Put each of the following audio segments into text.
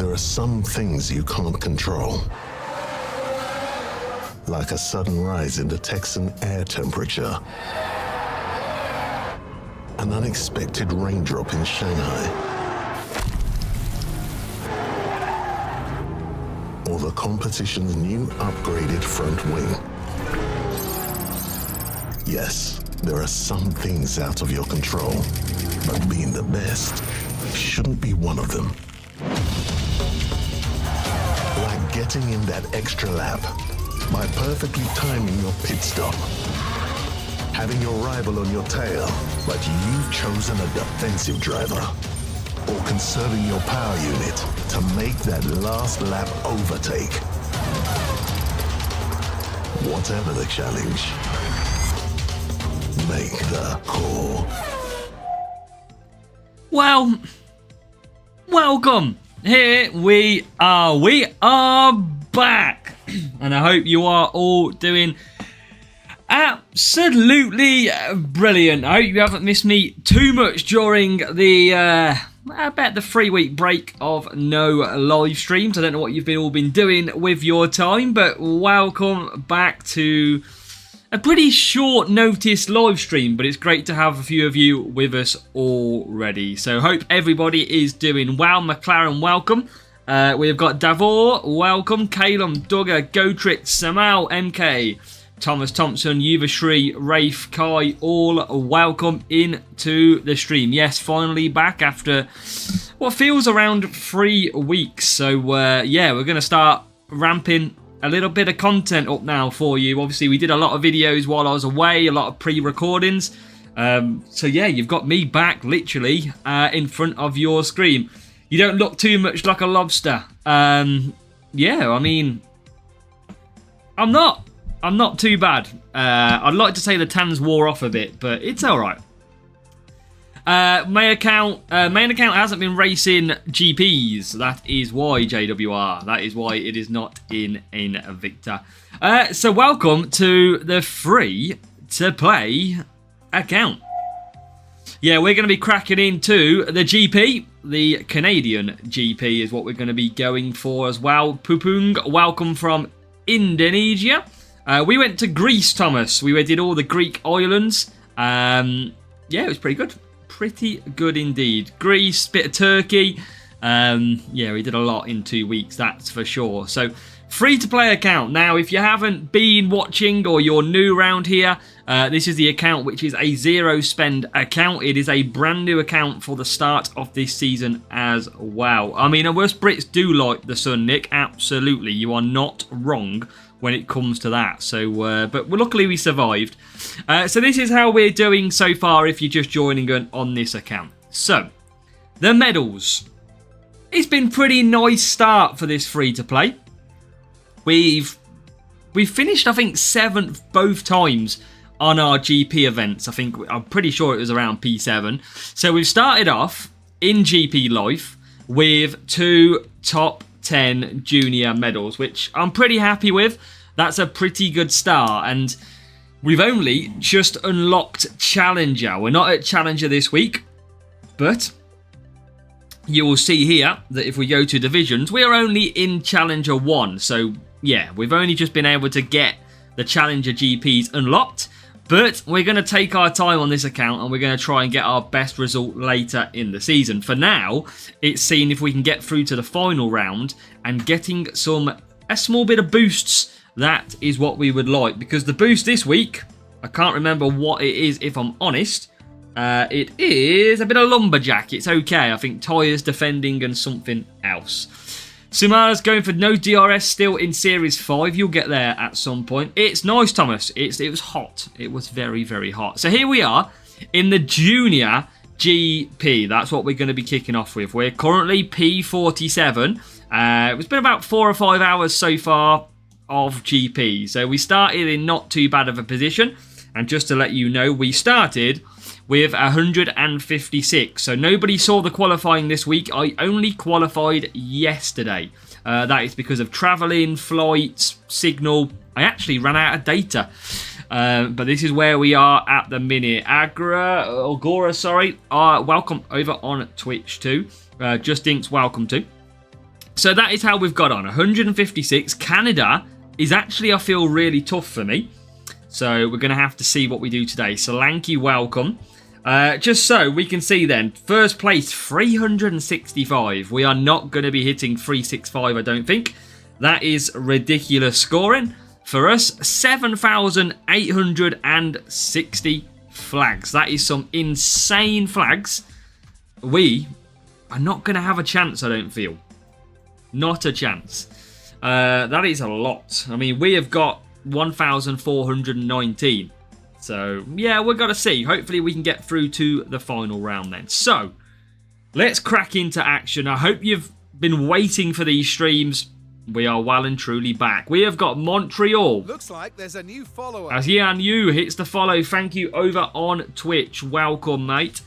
There are some things you can't control. Like a sudden rise in the Texan air temperature. An unexpected raindrop in Shanghai. Or the competition's new upgraded front wing. Yes, there are some things out of your control, but being the best shouldn't be one of them. Like getting in that extra lap by perfectly timing your pit stop. Having your rival on your tail, but you've chosen a defensive driver. Or conserving your power unit to make that last lap overtake. Whatever the challenge, make the call. Well, welcome. Here we are. We are back. And I hope you are all doing absolutely brilliant. I hope you haven't missed me too much during the about the 3-week break of no live streams. I don't know what you've all been doing with your time, but welcome back to a pretty short notice live stream, but it's great to have a few of you with us already. So hope everybody is doing well. McLaren, welcome. We've got Davor, welcome. Calum, Duggar, Gotrix, Samal, MK, Thomas Thompson, Yuvashri, Rafe, Kai, all welcome into the stream. Yes, finally back after what feels around 3 weeks. So yeah, we're going to start ramping a little bit of content up now for you. Obviously, we did a lot of videos while I was away, a lot of pre-recordings. So yeah, you've got me back literally in front of your screen. You don't look too much like a lobster. Yeah, I mean, I'm not too bad. I'd like to say the tan's wore off a bit, but it's all right. Main account hasn't been racing GPs. That is why, JWR. That is why it is not in Victor. So welcome to the free-to-play account. Yeah, we're going to be cracking into the GP. The Canadian GP is what we're going to be going for as well. Pupung, welcome from Indonesia. We went to Greece, Thomas. We did all the Greek islands. Yeah, it was pretty good. Pretty good indeed. Greece, bit of Turkey. Yeah, we did a lot in 2 weeks, that's for sure. So, free-to-play account. Now, if you haven't been watching or you're new around here, this is the account which is a zero-spend account. It is a brand new account for the start of this season as well. I mean, us Brits do like the sun, Nick. Absolutely. You are not wrong when it comes to that. So, but luckily we survived. So this is how we're doing so far if you're just joining on this account. So, the medals. It's been pretty nice start for this free-to-play. We've finished, I think, 7th both times on our GP events. I'm pretty sure it was around P7. So we've started off in GP Life with 2 top 10 junior medals, which I'm pretty happy with. That's a pretty good start, and we've only just unlocked Challenger. We're not at Challenger this week, but you will see here that if we go to Divisions, we are only in Challenger 1. So, yeah, we've only just been able to get the Challenger GPs unlocked, but we're going to take our time on this account and we're going to try and get our best result later in the season. For now, it's seeing if we can get through to the final round and getting a small bit of boosts. That is what we would like, because the boost this week, I can't remember what it is if I'm honest. It is a bit of lumberjack. It's okay. I think tyres, defending, and something else. Sumara's going for no DRS still in Series 5. You'll get there at some point. It's nice, Thomas. It was hot. It was very, very hot. So here we are in the Junior GP. That's what we're going to be kicking off with. We're currently P47. It's been about 4 or 5 hours so far of GP. So we started in not too bad of a position. And just to let you know, we started with 156. So nobody saw the qualifying this week. I only qualified yesterday. That is because of travelling, flights, signal. I actually ran out of data. But this is where we are at the minute. Agora, welcome over on Twitch too. Just Inks, welcome too. So that is how we've got on. 156. Canada is actually, I feel, really tough for me. So we're going to have to see what we do today. Solanke, welcome. Just so we can see then, first place, 365. We are not going to be hitting 365, I don't think. That is ridiculous scoring. For us, 7,860 flags. That is some insane flags. We are not going to have a chance, I don't feel. Not a chance. That is a lot. I mean, we have got 1,419. So, yeah, we've got to see. Hopefully we can get through to the final round then. So, let's crack into action. I hope you've been waiting for these streams. We are well and truly back. We have got Montreal. Looks like there's a new follower. As Yan Yu hits the follow, thank you, over on Twitch. Welcome, mate.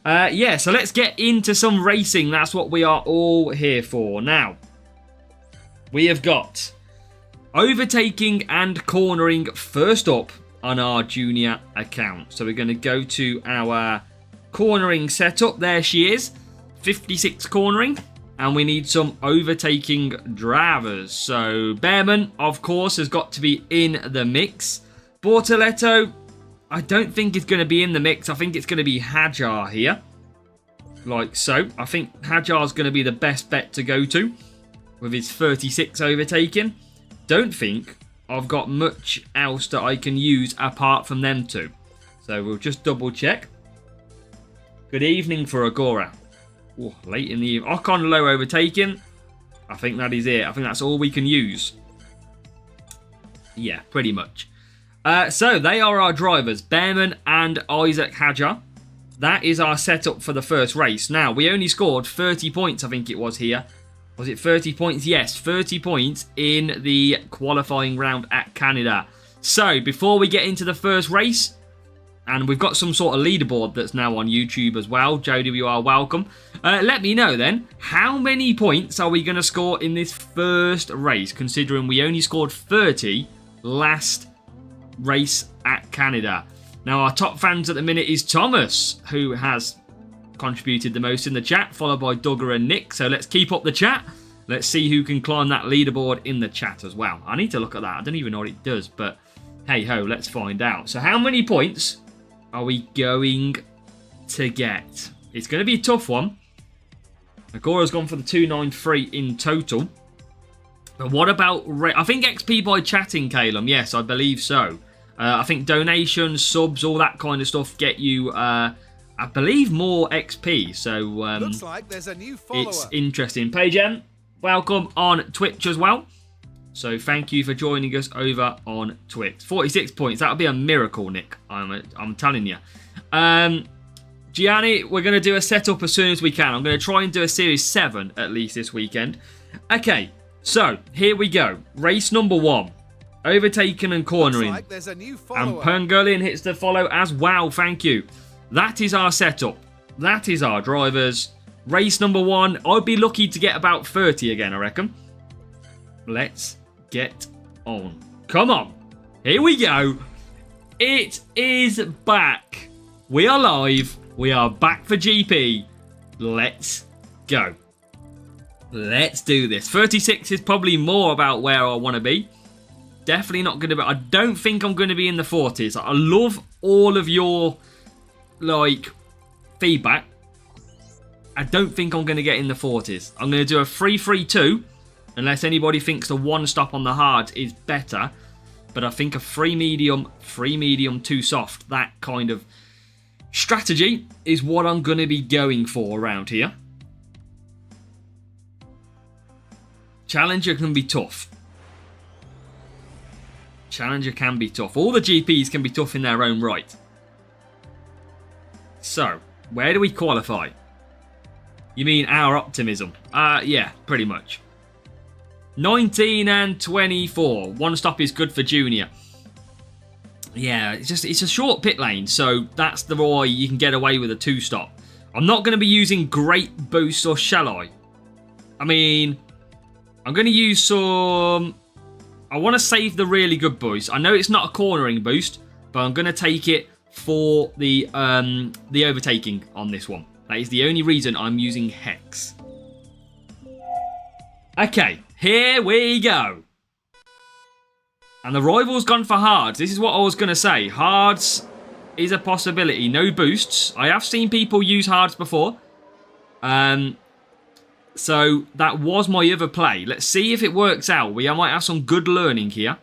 Yeah, so let's get into some racing. That's what we are all here for. Now, we have got overtaking and cornering first up on our junior account. So we're going to go to our cornering setup. There she is. 56 cornering. And we need some overtaking drivers. So Behrman, of course, has got to be in the mix. Bortoletto, I don't think is going to be in the mix. I think it's going to be Hajar here. Like so. I think Hajar's going to be the best bet to go to with his 36 overtaking. Don't think I've got much else that I can use apart from them two. So we'll just double check. Good evening for Agora. Ooh, late in the evening. Ocon low overtaking. I think that is it. I think that's all we can use. Yeah, pretty much. So they are our drivers, Behrman and Isaac Hajar. That is our setup for the first race. Now, we only scored 30 points, I think it was here. Was it 30 points? Yes, 30 points in the qualifying round at Canada. So, before we get into the first race, and we've got some sort of leaderboard that's now on YouTube as well. Jody, you are welcome. Let me know then, how many points are we going to score in this first race, considering we only scored 30 last race at Canada. Now, our top fans at the minute is Thomas, who has contributed the most in the chat, followed by Duggar and Nick. So let's keep up the chat. Let's see who can climb that leaderboard in the chat as well. I need to look at that. I don't even know what it does, but hey ho, let's find out. So how many points are we going to get? It's going to be a tough one. Agora's gone for the 293 in total. But what about... I think XP by chatting, Calum. Yes, I believe so. I think donations, subs, all that kind of stuff get you... I believe more XP, so looks like there's a new follower. It's interesting. Paige M, welcome on Twitch as well. So thank you for joining us over on Twitch. 46 points, that would be a miracle, Nick. I'm telling you. Gianni, we're going to do a setup as soon as we can. I'm going to try and do a Series 7 at least this weekend. Okay, so here we go. Race number 1. Overtaken and cornering. Looks like there's a new and follower. Pangolian hits the follow as well. Thank you. That is our setup. That is our drivers. Race number 1. I'd be lucky to get about 30 again, I reckon. Let's get on. Come on. Here we go. It is back. We are live. We are back for GP. Let's go. Let's do this. 36 is probably more about where I want to be. Definitely not going to be... I don't think I'm going to be in the 40s. I love all of your... feedback. I don't think I'm going to get in the 40s. I'm going to do a 3-3-2 unless anybody thinks the one stop on the hard is better. But I think a 3 medium, 2 soft, that kind of strategy is what I'm going to be going for around here. Challenger can be tough. Challenger can be tough. All the GPs can be tough in their own right. So, where do we qualify? You mean our optimism? Yeah, pretty much. 19 and 24. One stop is good for Junior. Yeah, it's a short pit lane, so that's the why you can get away with a 2 stop. I'm not going to be using great boosts, or shall I? I mean, I'm going to use some... I want to save the really good boost. I know it's not a cornering boost, but I'm going to take it for the overtaking on this one. That is the only reason I'm using Hex. Okay, here we go. And the rival's gone for hards. This is what I was going to say. Hards is a possibility. No boosts. I have seen people use hards before. So that was my other play. Let's see if it works out. We might have some good learning here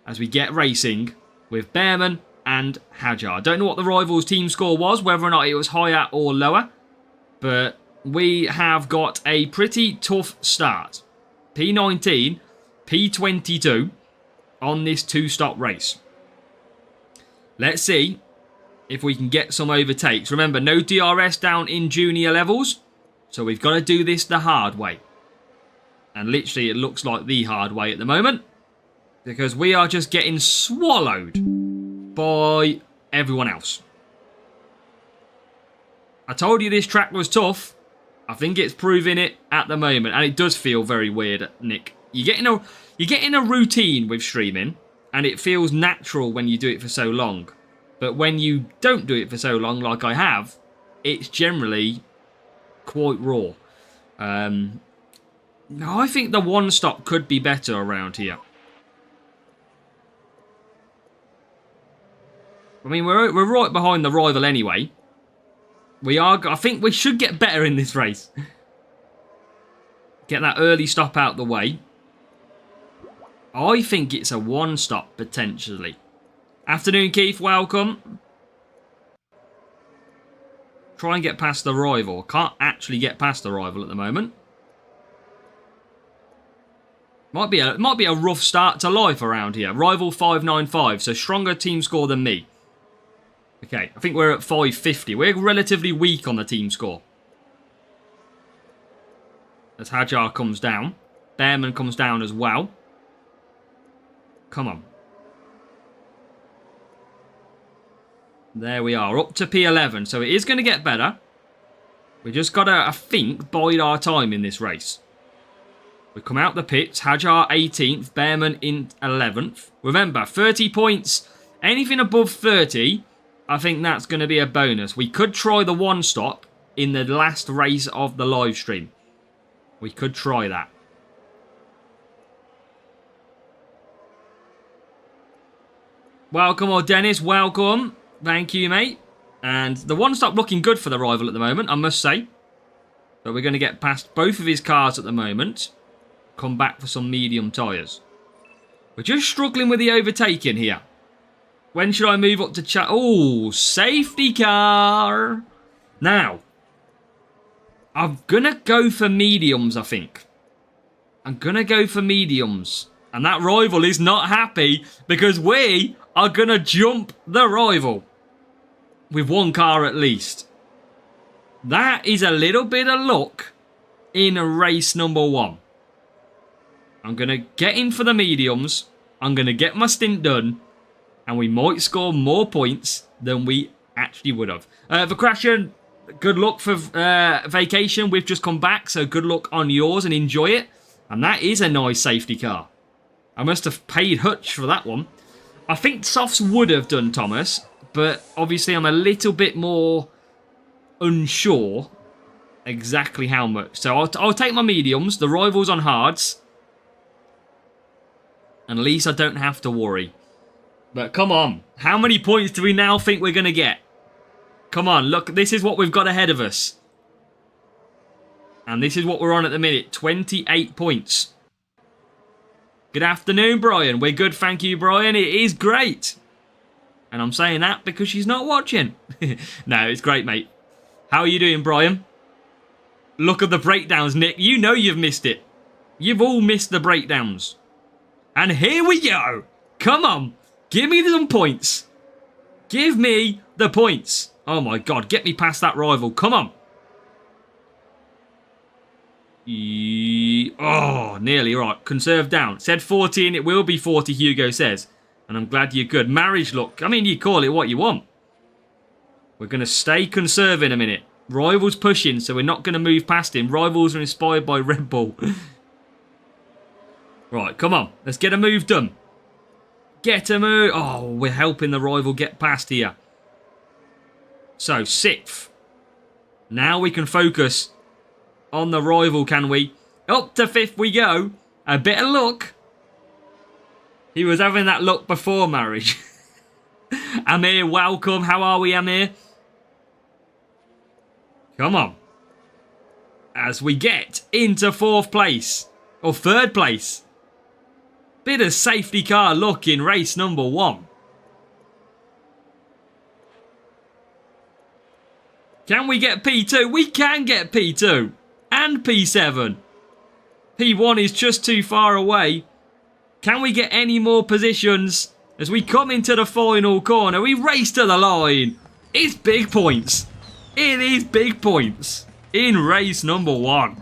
as we get racing with Behrman and Hajar. I don't know what the rivals' team score was, whether or not it was higher or lower. But we have got a pretty tough start. P19, P22 on this two-stop race. Let's see if we can get some overtakes. Remember, no DRS down in junior levels. So we've got to do this the hard way. And literally it looks like the hard way at the moment. Because we are just getting swallowed by everyone else. I told you this track was tough. I think it's proving it at the moment. And it does feel very weird, Nick. You get in a routine with streaming. And it feels natural when you do it for so long. But when you don't do it for so long, like I have, it's generally quite raw. No, I think the one stop could be better around here. I mean, we're right behind the rival anyway. I think we should get better in this race. Get that early stop out the way. I think it's a one stop potentially. Afternoon, Keith. Welcome. Try and get past the rival. Can't actually get past the rival at the moment. Might be a rough start to life around here. Rival 595, so stronger team score than me. Okay, I think we're at 550. We're relatively weak on the team score. As Hajar comes down. Behrman comes down as well. Come on. There we are, up to P11. So it is going to get better. We just got to, I think, bide our time in this race. We come out the pits. Hajar 18th, Behrman in 11th. Remember, 30 points. Anything above 30, I think that's going to be a bonus. We could try the one stop in the last race of the live stream. We could try that. Welcome, or Dennis. Welcome. Thank you, mate. And the one stop looking good for the rival at the moment, I must say. But we're going to get past both of his cars at the moment. Come back for some medium tyres. We're just struggling with the overtaking here. When should I move up to chat? Oh, safety car. Now, I'm going to go for mediums, I think. I'm going to go for mediums. And that rival is not happy because we are going to jump the rival. With one car at least. That is a little bit of luck in race number 1. I'm going to get in for the mediums. I'm going to get my stint done. And we might score more points than we actually would have. Vakrashian, good luck for vacation. We've just come back, so good luck on yours and enjoy it. And that is a nice safety car. I must have paid Hutch for that one. I think Softs would have done, Thomas. But obviously I'm a little bit more unsure exactly how much. So I'll take my mediums. The rival's on hards. And at least I don't have to worry. But come on. How many points do we now think we're going to get? Come on, look. This is what we've got ahead of us. And this is what we're on at the minute. 28 points. Good afternoon, Brian. We're good, thank you, Brian. It is great. And I'm saying that because she's not watching. No, it's great, mate. How are you doing, Brian? Look at the breakdowns, Nick. You know you've missed it. You've all missed the breakdowns. And here we go. Come on. Give me some points. Give me the points. Oh, my God. Get me past that rival. Come on. Oh, nearly. Right. Conserve down. Said 40 and it will be 40, Hugo says. And I'm glad you're good. Marriage look. I mean, you call it what you want. We're going to stay conserving a minute. Rivals pushing, so we're not going to move past him. Rivals are inspired by Red Bull. Right, come on. Let's get a move done. Get a move. Oh, we're helping the rival get past here. So, 6th. Now we can focus on the rival, can we? Up to 5th we go. A bit of luck. He was having that luck before marriage. Amir, welcome. How are we, Amir? Come on. As we get into 4th place. Or 3rd place. Bit of safety car luck in race number 1. Can we get P2? We can get P2. And P7. P1 is just too far away. Can we get any more positions? As we come into the final corner, we race to the line. It's big points. It is big points in race number 1.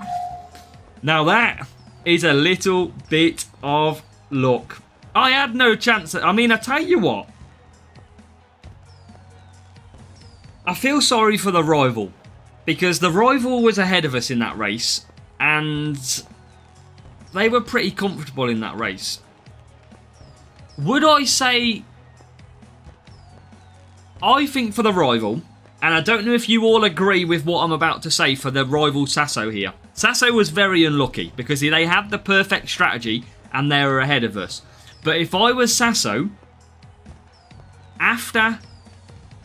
Now that is a little bit of luck. I had no chance. I mean, I tell you what. I feel sorry for the rival. Because the rival was ahead of us in that race. And they were pretty comfortable in that race. Would I say... I think for the rival, and I don't know if you all agree with what I'm about to say for the rival Sasso here. Sasso was very unlucky because they had the perfect strategy and they were ahead of us. But if I was Sasso, after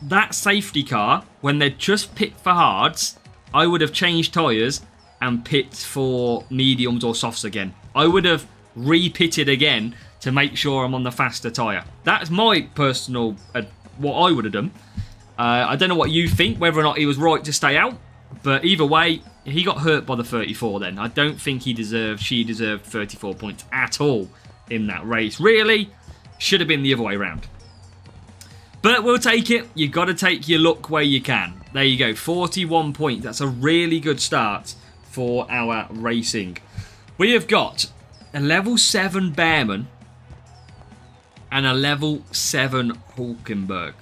that safety car, when they'd just picked for hards, I would have changed tyres and picked for mediums or softs again. I would have re-pitted again to make sure I'm on the faster tyre. That's my personal, what I would have done. I don't know what you think, whether or not he was right to stay out. But either way, he got hurt by the 34 then. I don't think she deserved 34 points at all in that race. Really, should have been the other way around. But we'll take it. You've got to take your luck where you can. There you go, 41 points. That's a really good start for our racing. We have got a level 7 Bearman and a level 7 Hulkenberg.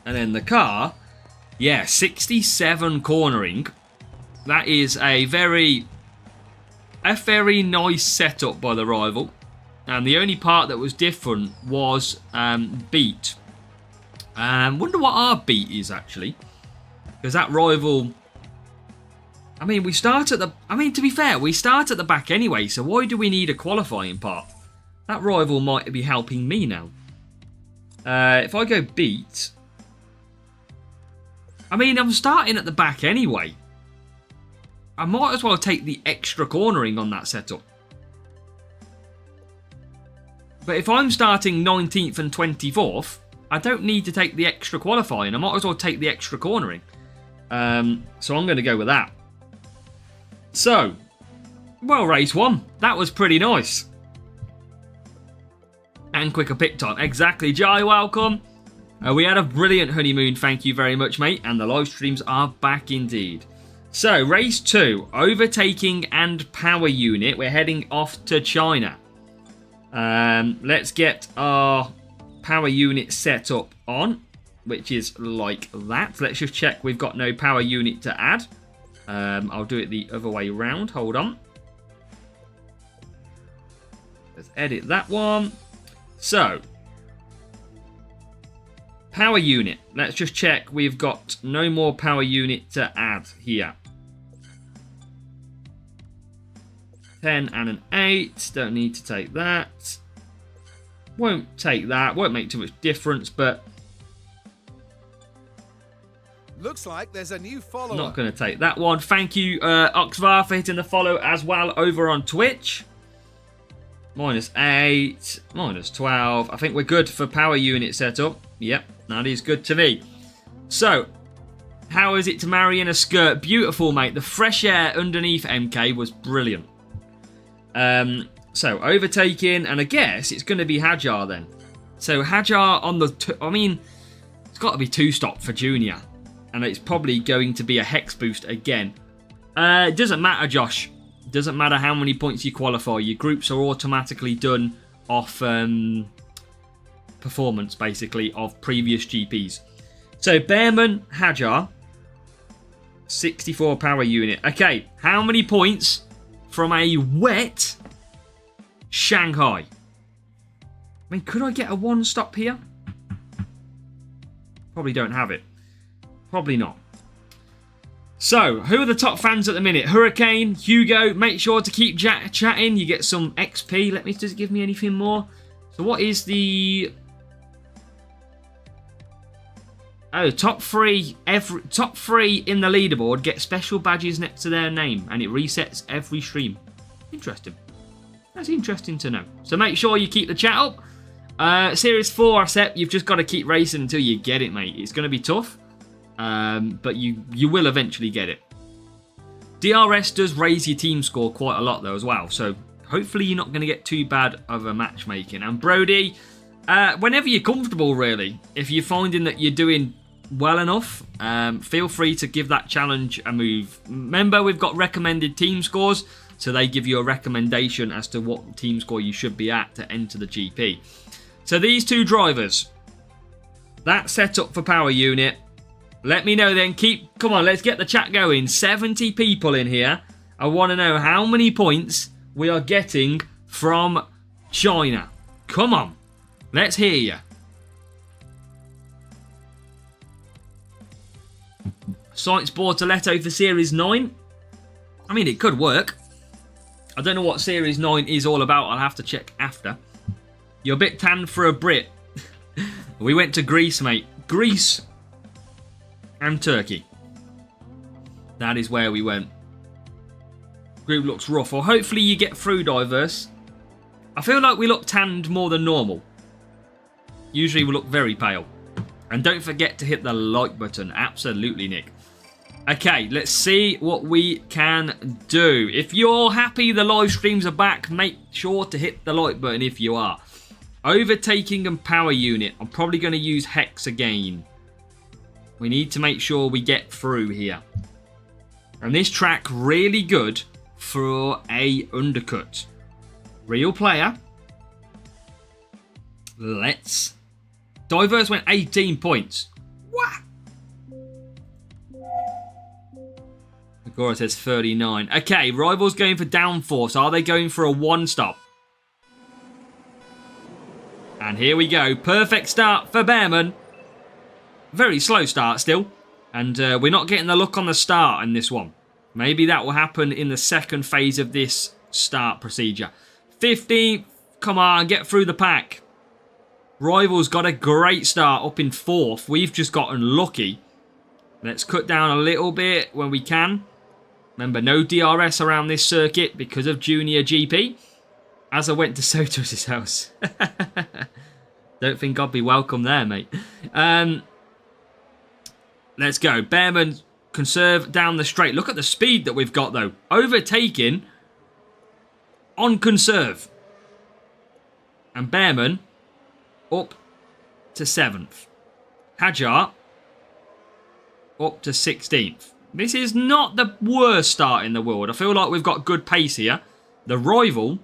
And then the car, yeah, 67 cornering. That is a very nice setup by the rival. And the only part that was different was beat. Wonder what our beat is actually. Because that rival... I mean, we start at the... I mean, to be fair, we start at the back anyway. So why do we need a qualifying part? That rival might be helping me now. If I go beat... I mean, I'm starting at the back anyway. I might as well take the extra cornering on that setup. But if I'm starting 19th and 24th, I don't need to take the extra qualifying. I might as well take the extra cornering. So I'm going to go with that. So, well, race 1. That was pretty nice. And quicker pick time. Exactly. Jai, welcome. We had a brilliant honeymoon, thank you very much, mate. And the live streams are back indeed. So, race 2, overtaking and power unit. We're heading off to China. Let's get our power unit set up on, which is like that. Let's just check we've got no power unit to add. I'll do it the other way around. Hold on. Let's edit that one. So, power unit. Let's just check we've got no more power unit to add here. 10 and an 8. Don't need to take that. Won't take that. Won't make too much difference, but... Looks like there's a new follower. Not going to take that one. Thank you, Oxvar, for hitting the follow as well over on Twitch. -8, -12. I think we're good for power unit setup. Yep, that is good to me. So, how is it to marry in a skirt? Beautiful, mate. The fresh air underneath MK was brilliant. So, overtaking, and I guess it's going to be Hajar then. So, Hajar on the... I mean, it's got to be 2-stop for Junior. And it's probably going to be a hex boost again. It doesn't matter, Josh. It doesn't matter how many points you qualify. Your groups are automatically done off performance, basically, of previous GPs. So, Bearman, Hajar, 64 power unit. Okay, how many points from a wet Shanghai? I mean, could I get a 1-stop here? Probably don't have it. Probably not. So, who are the top fans at the minute? Hurricane, Hugo, make sure to keep chatting. You get some XP. Does it give me anything more? So what is the... Oh, top three in the leaderboard get special badges next to their name, and it resets every stream. Interesting. That's interesting to know. So make sure you keep the chat up. Series 4, Sep, you've just got to keep racing until you get it, mate. It's going to be tough, but you will eventually get it. DRS does raise your team score quite a lot, though, as well. So hopefully you're not going to get too bad of a matchmaking. And Brody, whenever you're comfortable, really, if you're finding that you're doing well enough, feel free to give that challenge a move. Remember, we've got recommended team scores, so they give you a recommendation as to what team score you should be at to enter the GP. So these two drivers, that's set up for power unit. Let me know then. Come on, let's get the chat going. 70 people in here. I want to know how many points we are getting from China. Come on, let's hear you. Science Bortoletto for Series 9. I mean, it could work. I don't know what Series 9 is all about. I'll have to check after. You're a bit tanned for a Brit. We went to Greece, mate. Greece and Turkey. That is where we went. Group looks rough. Or hopefully you get through diverse. I feel like we look tanned more than normal. Usually we look very pale. And don't forget to hit the like button. Absolutely, Nick. Okay, let's see what we can do. If you're happy the live streams are back, make sure to hit the like button if you are. Overtaking and power unit. I'm probably going to use Hex again. We need to make sure we get through here. And this track really good for a undercut. Real player. Let's... Diverse went 18 points. What? Agora says 39. Okay, Rivals going for downforce. Are they going for a one-stop? And here we go. Perfect start for Behrman. Very slow start still. And we're not getting the look on the start in this one. Maybe that will happen in the second phase of this start procedure. 15. Come on, get through the pack. Rivals got a great start up in 4th. We've just gotten lucky. Let's cut down a little bit when we can. Remember, no DRS around this circuit because of Junior GP. As I went to Soto's house. Don't think I'd be welcome there, mate. Let's go. Behrman, conserve down the straight. Look at the speed that we've got, though. Overtaking on conserve. And Behrman up to 7th. Hajar up to 16th. This is not the worst start in the world. I feel like we've got good pace here. The rival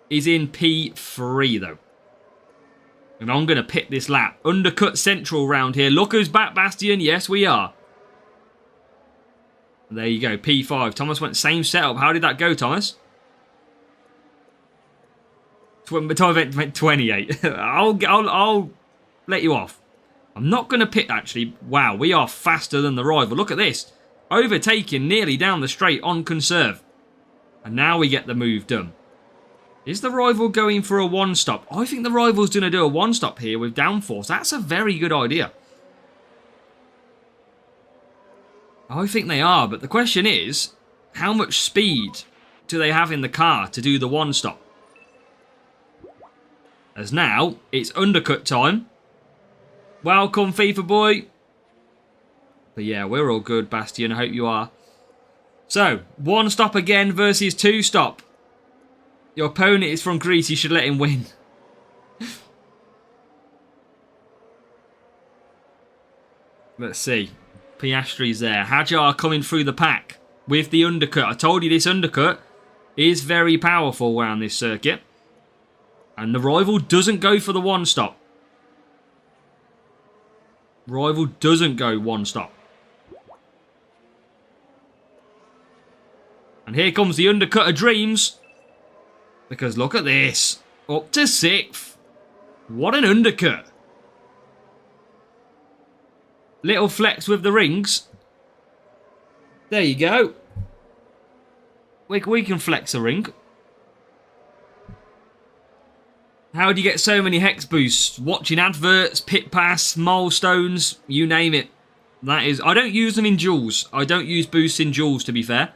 is in P3, though. And I'm going to pit this lap. Undercut central round here. Look who's back, Bastian. Yes, we are. There you go. P5. Thomas went same setup. How did that go, Thomas? Thomas went 28. I'll let you off. I'm not going to pit, actually. Wow, we are faster than the rival. Look at this. Overtaking nearly down the straight on conserve. And now we get the move done. Is the rival going for a one-stop? I think the rival's going to do a one-stop here with downforce. That's a very good idea. I think they are, but the question is, how much speed do they have in the car to do the one-stop? As now, it's undercut time. Welcome, FIFA boy. But yeah, we're all good, Bastian. I hope you are. So, one stop again versus two stop. Your opponent is from Greece. You should let him win. Let's see. Piastri's there. Hajar coming through the pack with the undercut. I told you this undercut is very powerful around this circuit. And the rival doesn't go for the one stop. Rival doesn't go one stop. And here comes the undercut of dreams. Because look at this. Up to 6th. What an undercut. Little flex with the rings. There you go. We can flex a ring. How do you get so many hex boosts? Watching adverts, pit pass, milestones, you name it. That is... I don't use them in duels. I don't use boosts in duels, to be fair.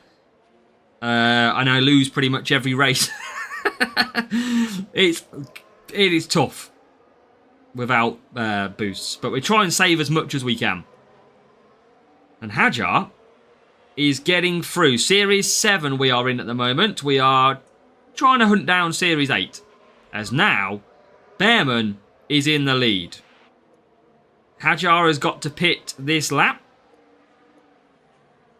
And I lose pretty much every race. It is tough without boosts. But we try and save as much as we can. And Hajar is getting through. Series 7 we are in at the moment. We are trying to hunt down Series 8. As now, Behrman is in the lead. Hajar has got to pit this lap.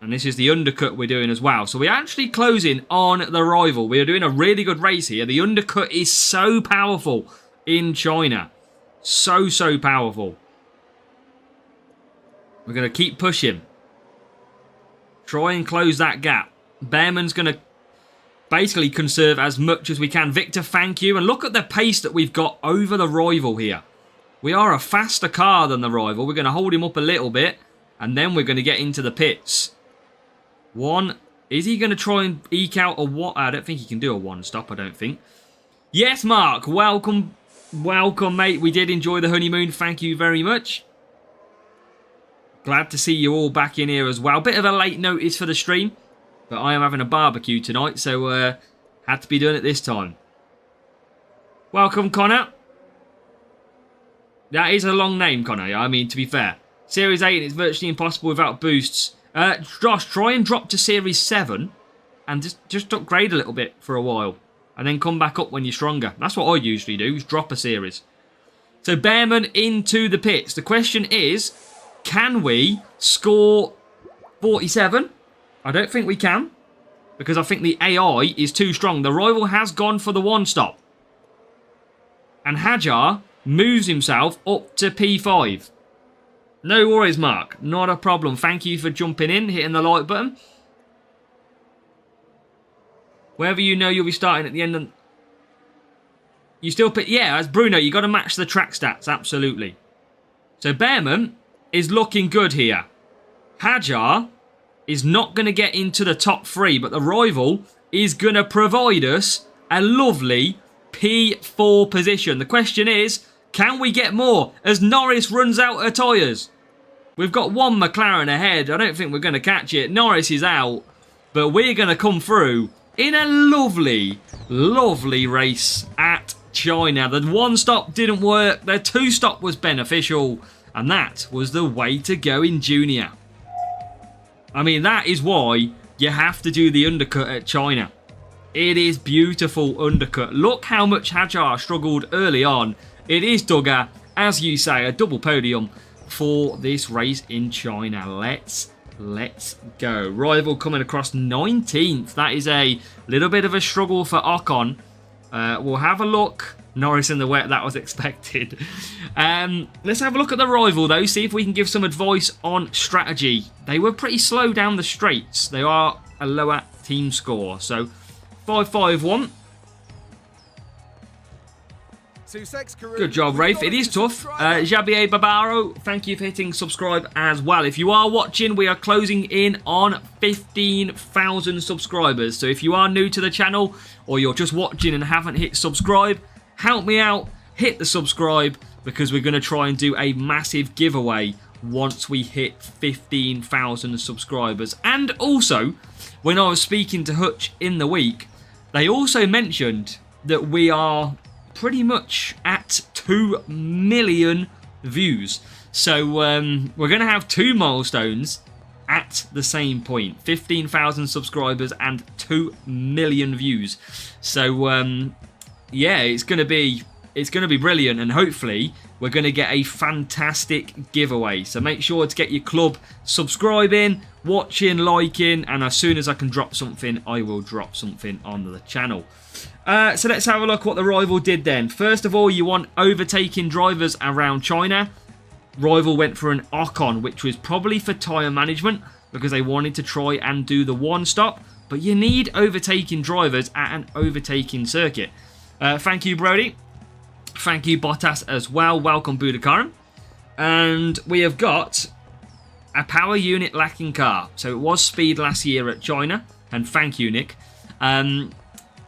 And this is the undercut we're doing as well. So we're actually closing on the rival. We are doing a really good race here. The undercut is so powerful in China. So powerful. We're going to keep pushing. Try and close that gap. Behrman's going to basically conserve as much as we can. Victor, thank you. And look at the pace that we've got over the rival here. We are a faster car than the rival. We're going to hold him up a little bit. And then we're going to get into the pits. Is he going to try and eke out a what? I don't think he can do a one stop, I don't think. Yes, Mark. Welcome. Welcome, mate. We did enjoy the honeymoon. Thank you very much. Glad to see you all back in here as well. Bit of a late notice for the stream. But I am having a barbecue tonight, so had to be doing it this time. Welcome, Connor. That is a long name, Connor. I mean, to be fair. Series 8, it's virtually impossible without boosts. Josh, try and drop to Series 7 and just upgrade a little bit for a while. And then come back up when you're stronger. That's what I usually do, is drop a series. So Behrman into the pits. The question is, can we score 47? I don't think we can. Because I think the AI is too strong. The rival has gone for the one stop. And Hajar moves himself up to P5. No worries, Mark. Not a problem. Thank you for jumping in, hitting the like button. Wherever you know you'll be starting at the end. You still pick... Yeah, as Bruno, you got to match the track stats. Absolutely. So Behrman is looking good here. Hajar is not going to get into the top 3, but the rival is going to provide us a lovely P4 position. The question is, can we get more as Norris runs out of tyres? We've got one McLaren ahead. I don't think we're going to catch it. Norris is out, but we're going to come through in a lovely, lovely race at China. The one stop didn't work. The two stop was beneficial, and that was the way to go in Junior. I mean, that is why you have to do the undercut at China. It is beautiful undercut. Look how much Hajar struggled early on. It is Duggar, as you say, a double podium for this race in China. Let's go. Rival coming across 19th. That is a little bit of a struggle for Ocon. We'll have a look. Norris in the wet, that was expected. Let's have a look at the rival, though. See if we can give some advice on strategy. They were pretty slow down the straights. They are a lower team score. So, 5-5-1. Good job, Rafe. It is tough. Javier Barbaro, thank you for hitting subscribe as well. If you are watching, we are closing in on 15,000 subscribers. So if you are new to the channel or you're just watching and haven't hit subscribe, help me out. Hit the subscribe because we're going to try and do a massive giveaway once we hit 15,000 subscribers. And also, when I was speaking to Hutch in the week, they also mentioned that we are pretty much at 2 million views. So we're going to have 2 milestones at the same point. 15,000 subscribers and 2 million views. So yeah, it's going to be brilliant, and hopefully we're going to get a fantastic giveaway. So make sure to get your club subscribing, watching, liking, and as soon as I can drop something, I will drop something on the channel. So let's have a look what the rival did then. First of all, you want overtaking drivers around China. Rival went for an Ocon, which was probably for tyre management because they wanted to try and do the one stop. But you need overtaking drivers at an overtaking circuit. Thank you, Brody. Thank you, Bottas, as well. Welcome, Budakaran. And we have got a power unit lacking car. So it was speed last year at China, and thank you, Nick. And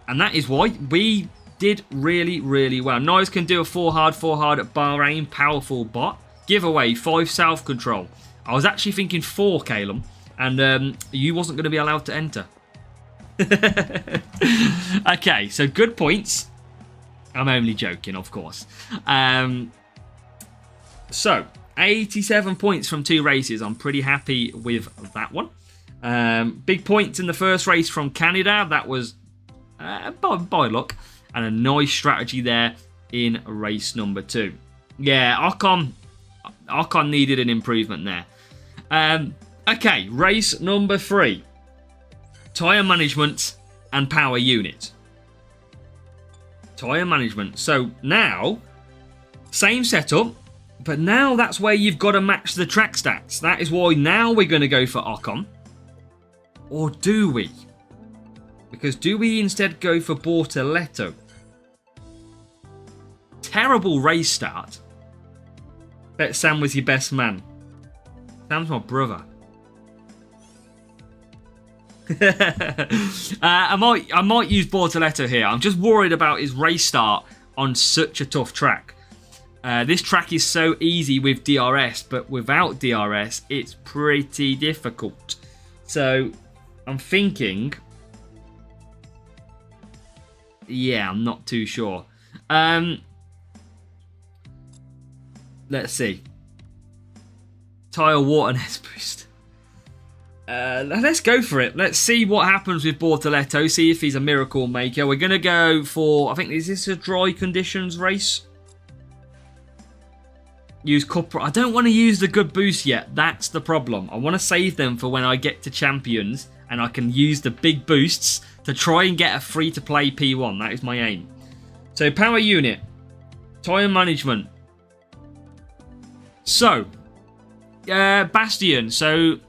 that is why we did really, really well. Nice can do a 4 hard at Bahrain, powerful bot. Giveaway, 5 self-control. I was actually thinking 4, Calum, and you wasn't going to be allowed to enter. Okay, so good points. I'm only joking, of course. So, 87 points from 2 races. I'm pretty happy with that one. Big points in the first race from Canada. That was by luck. And a nice strategy there in race number 2. Yeah, Ocon needed an improvement there. Okay, race number 3. Tyre management and power unit. Tyre management. So now, same setup, but now that's where you've got to match the track stats. That is why now we're going to go for Ocon. Or do we? Because do we instead go for Bortoleto? Terrible race start. Bet Sam was your best man. Sam's my brother. I might use Bortoleto here. I'm just worried about his race start on such a tough track. This track is so easy with DRS, but without DRS, it's pretty difficult. So, I'm thinking... Yeah, I'm not too sure. Let's see. Tyre water nest boost. Let's go for it. Let's see what happens with Bortoleto. See if he's a miracle maker. We're going to go for... I think, is this a dry conditions race? Use Cupra. I don't want to use the good boost yet. That's the problem. I want to save them for when I get to Champions and I can use the big boosts to try and get a free-to-play P1. That is my aim. So, power unit. Tyre management. So, Bastion. So,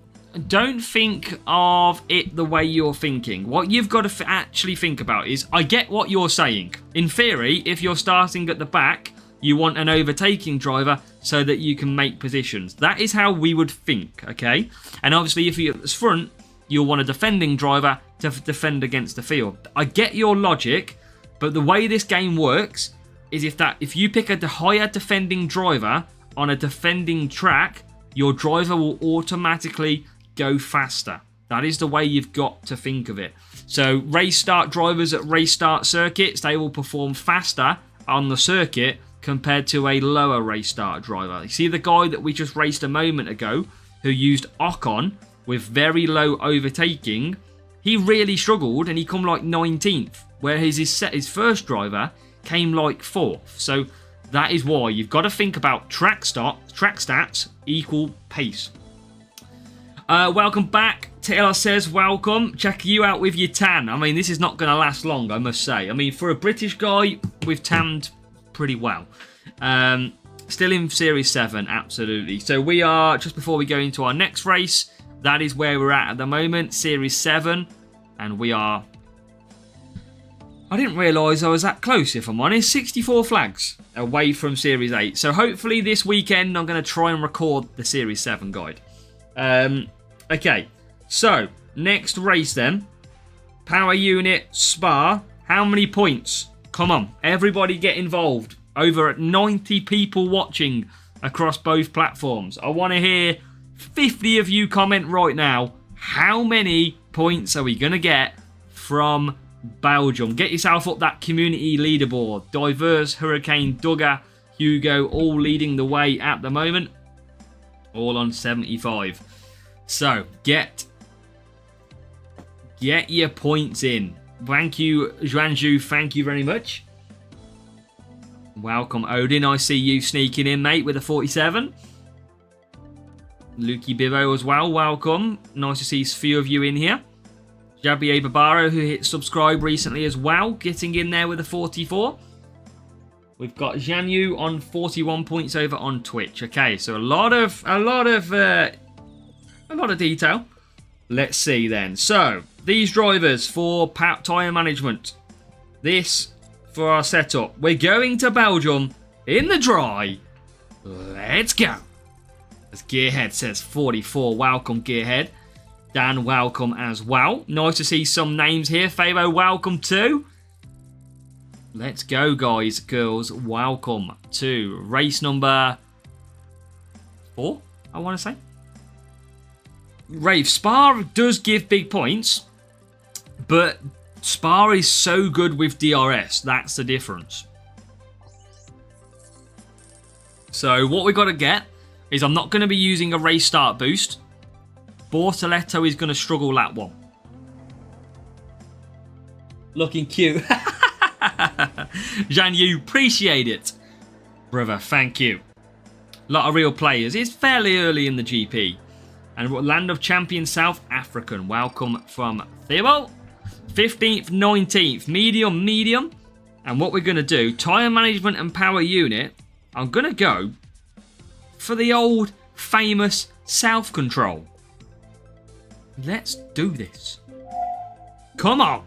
don't think of it the way you're thinking. What you've got to actually think about is, I get what you're saying. In theory, if you're starting at the back, you want an overtaking driver so that you can make positions. That is how we would think, okay? And obviously, if you're at the front, you'll want a defending driver to defend against the field. I get your logic, but the way this game works is if you pick a higher defending driver on a defending track, your driver will automatically go faster. That is the way you've got to think of it. So race start drivers at race start circuits, they will perform faster on the circuit compared to a lower race start driver. You see the guy that we just raced a moment ago who used Ocon with very low overtaking, he really struggled and he come like 19th, whereas his first driver came like 4th. So that is why you've got to think about track stats equal pace. Welcome back. Taylor says, welcome. Check you out with your tan. I mean, this is not going to last long, I must say. I mean, for a British guy, we've tanned pretty well. Still in Series 7, absolutely. So we are, just before we go into our next race, that is where we're at the moment, Series 7. And we are... I didn't realise I was that close, if I'm honest. 64 flags away from Series 8. So hopefully this weekend I'm going to try and record the Series 7 guide. Okay, so next race then. Power unit, Spa. How many points? Come on, everybody get involved. Over at 90 people watching across both platforms. I want to hear 50 of you comment right now. How many points are we going to get from Belgium? Get yourself up that community leaderboard. Diverse, Hurricane, Duggar, Hugo, all leading the way at the moment. All on 75. So, get your points in. Thank you, Juanju. Thank you very much. Welcome, Odin. I see you sneaking in, mate, with a 47. Lukey Bivo as well. Welcome. Nice to see a few of you in here. Javier Barbaro, who hit subscribe recently as well, getting in there with a 44. We've got Janyu on 41 points over on Twitch. Okay, so a lot of detail. Let's see then. So these drivers for tyre management. This for our setup. We're going to Belgium in the dry. Let's go. As Gearhead says 44. Welcome, Gearhead. Dan, welcome as well. Nice to see some names here. Fabo, welcome too. Let's go, guys, girls. Welcome to race number 4, I want to say. Rave, Spa does give big points, but Spa is so good with DRS. That's the difference. So what we got to get is I'm not going to be using a race start boost. Bortoletto is going to struggle lap 1. Looking cute. Jean, you appreciate it. Brother, thank you. A lot of real players. It's fairly early in the GP. And Land of Champions South African. Welcome from Thibault. 15th, 19th. Medium, medium. And what we're going to do, tyre management and power unit, I'm going to go for the old famous self-control. Let's do this. Come on.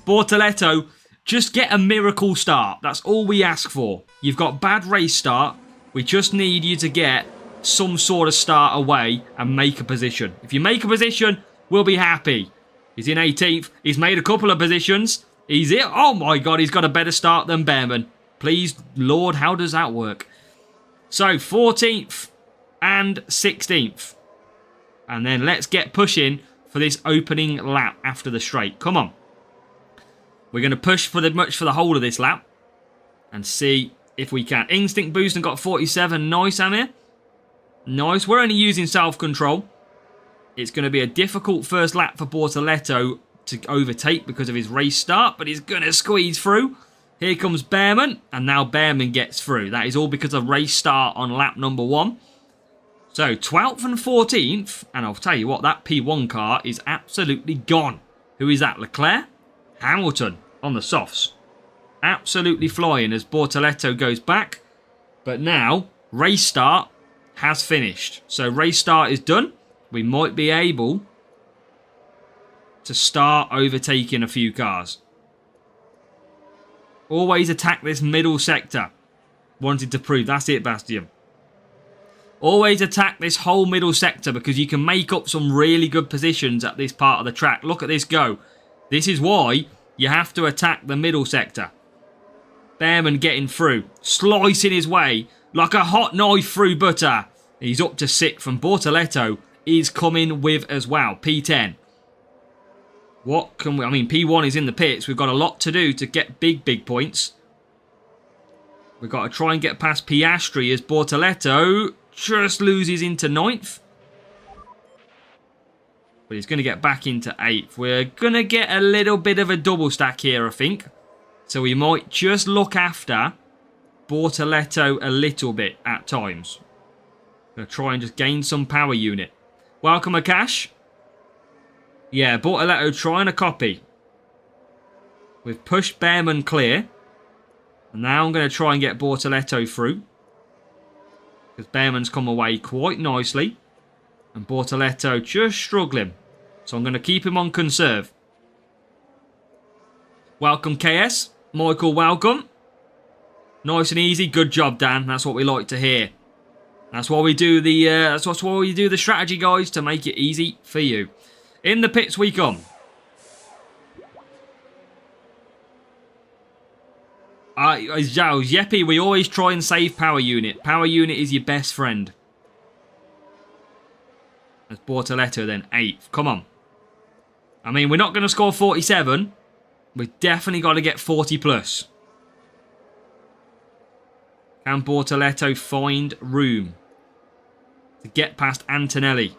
Bortoletto, just get a miracle start. That's all we ask for. You've got bad race start. We just need you to get some sort of start away and make a position. If you make a position, we'll be happy. He's in 18th. He's made a couple of positions. He's it. Oh my God, he's got a better start than Behrman. Please, Lord, how does that work? So, 14th and 16th. And then let's get pushing for this opening lap after the straight. Come on. We're going to push for the whole of this lap. And see if we can. Instinct boost and got 47. Nice, Amir. Nice. We're only using self-control. It's going to be a difficult first lap for Bortoletto to overtake because of his race start. But he's going to squeeze through. Here comes Behrman. And now Behrman gets through. That is all because of race start on lap number 1. So, 12th and 14th. And I'll tell you what, that P1 car is absolutely gone. Who is that? Leclerc? Hamilton on the softs. Absolutely flying as Bortoletto goes back. But now, race start has finished. So, race start is done. We might be able to start overtaking a few cars. Always attack this middle sector. Wanted to prove. That's it, Bastian. Always attack this whole middle sector because you can make up some really good positions at this part of the track. Look at this go. This is why you have to attack the middle sector. Behrman getting through. Slicing his way like a hot knife through butter. He's up to 6th and Bortoletto is coming with as well. P10. What can we... I mean, P1 is in the pits. We've got a lot to do to get big points. We've got to try and get past Piastri as Bortoletto just loses into 9th. But he's going to get back into 8th. We're going to get a little bit of a double stack here, I think. So we might just look after Bortoletto a little bit at times. Going to try and just gain some power unit. Welcome, Akash. Yeah, Bortoletto trying to copy. We've pushed Behrman clear. And now I'm going to try and get Bortoletto through. Because Behrman's come away quite nicely. And Bortoletto just struggling. So I'm going to keep him on conserve. Welcome, KS. Michael, welcome. Nice and easy. Good job, Dan. That's what we like to hear. That's why we do the the strategy, guys, to make it easy for you. In the pits we come. Yeppy, we always try and save power unit. Power unit is your best friend. That's Bortoletto then, 8th. Come on. I mean, we're not going to score 47. We've definitely got to get 40 plus. Can Bortoletto find room to get past Antonelli?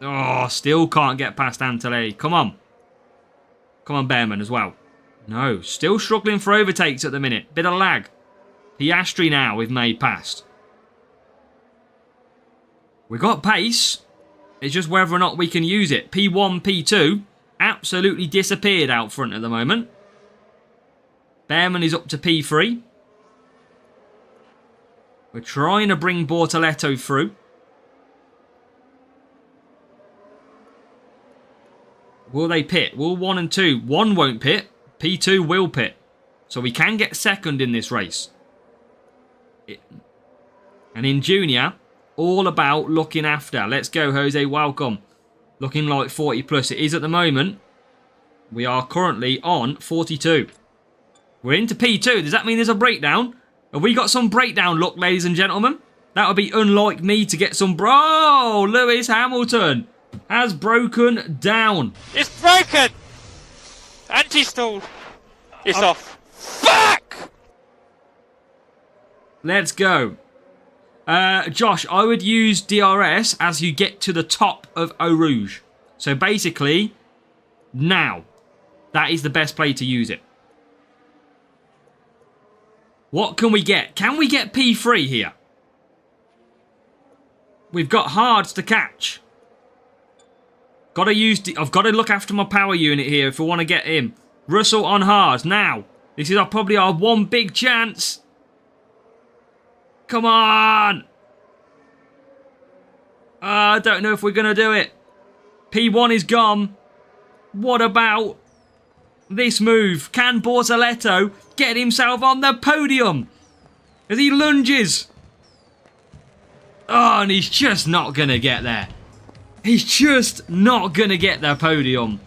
Oh, still can't get past Antonelli. Come on. Come on, Behrman as well. No, still struggling for overtakes at the minute. Bit of lag. Piastri now we've made past. We got pace. It's just whether or not we can use it. P1, P2 absolutely disappeared out front at the moment. Behrman is up to P3. We're trying to bring Bortoletto through. Will they pit? Will 1 and 2? 1 won't pit. P2 will pit. So we can get second in this race. And in Junior, all about looking after. Let's go, Jose. Welcome. Looking like 40 plus. It is at the moment. We are currently on 42. We're into P2. Does that mean there's a breakdown? Have we got some breakdown luck, ladies and gentlemen? That would be unlike me to get some... Bro! Lewis Hamilton has broken down. It's broken! Anti-stall. It's off. Fuck! Let's go. Josh, I would use DRS as you get to the top of Eau Rouge. So basically, now. That is the best play to use it. What can we get? Can we get P3 here? We've got hards to catch. I've got to look after my power unit here if we want to get him. Russell on hards now. This is probably our one big chance. Come on. I don't know if we're going to do it. P1 is gone. What about this move? Can Bortoletto get himself on the podium as he lunges? Oh, and he's just not going to get there. He's just not going to get the podium.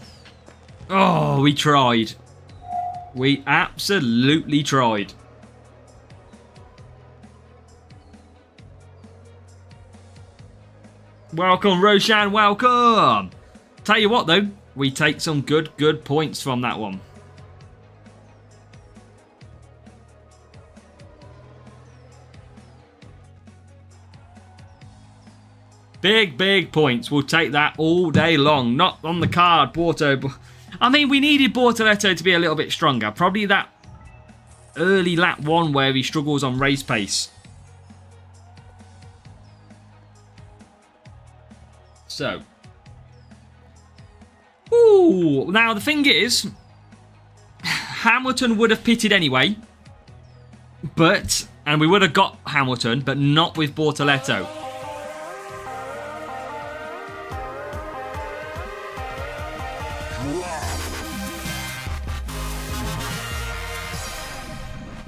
Oh, we tried. We absolutely tried. Welcome, Roshan, welcome. Tell you what, though, we take some good points from that one. Big points. We'll take that all day long. Not on the card, Borto. I mean, we needed Bortoletto to be a little bit stronger. Probably that early lap 1 where he struggles on race pace. So. Ooh. Now, the thing is, Hamilton would have pitted anyway. And we would have got Hamilton, but not with Bortoletto.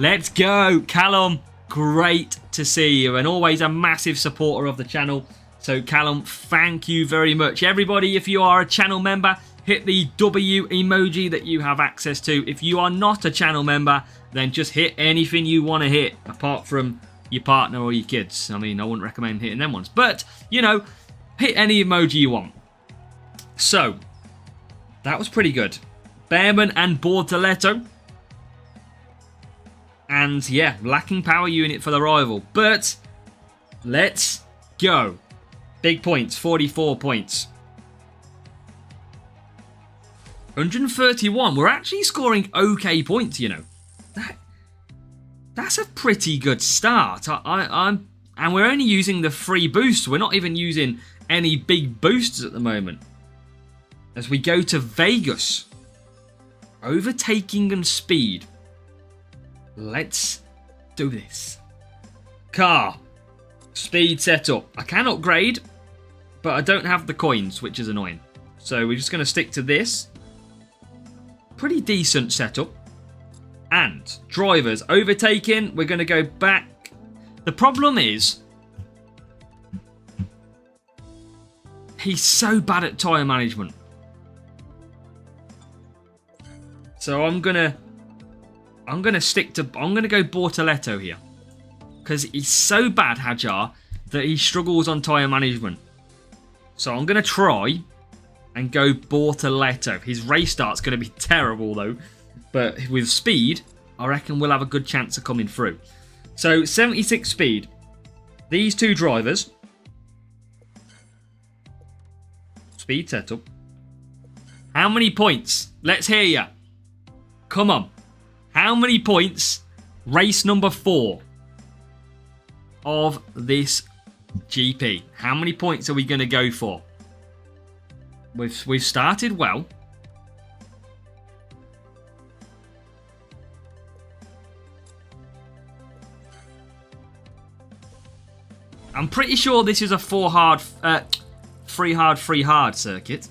Let's go, Callum. Great to see you, and always a massive supporter of the channel. So, Callum, thank you very much. Everybody, if you are a channel member, hit the W emoji that you have access to. If you are not a channel member, then just hit anything you want to hit, apart from your partner or your kids. I mean, I wouldn't recommend hitting them ones. But, you know, hit any emoji you want. So, that was pretty good. Behrman and Bortoletto. And, yeah, lacking power unit for the rival. But, let's go. Big points, 44 points. 131. We're actually scoring okay points, you know. That's a pretty good start. And we're only using the free boosts. We're not even using any big boosts at the moment. As we go to Vegas. Overtaking and speed. Let's do this. Car. Speed setup. I can upgrade, but I don't have the coins, which is annoying. So we're just going to stick to this. Pretty decent setup. And drivers. Overtaking. We're going to go back. The problem is, he's so bad at tyre management. So I'm going to go Bortoletto here. Because he's so bad, Hajar, that he struggles on tyre management. So I'm going to try and go Bortoletto. His race start's going to be terrible, though. But with speed, I reckon we'll have a good chance of coming through. So 76 speed. These two drivers. Speed setup. How many points? Let's hear ya. Come on. How many points? Race number 4 of this GP. How many points are we going to go for? We've started well. I'm pretty sure this is a 3 hard circuit.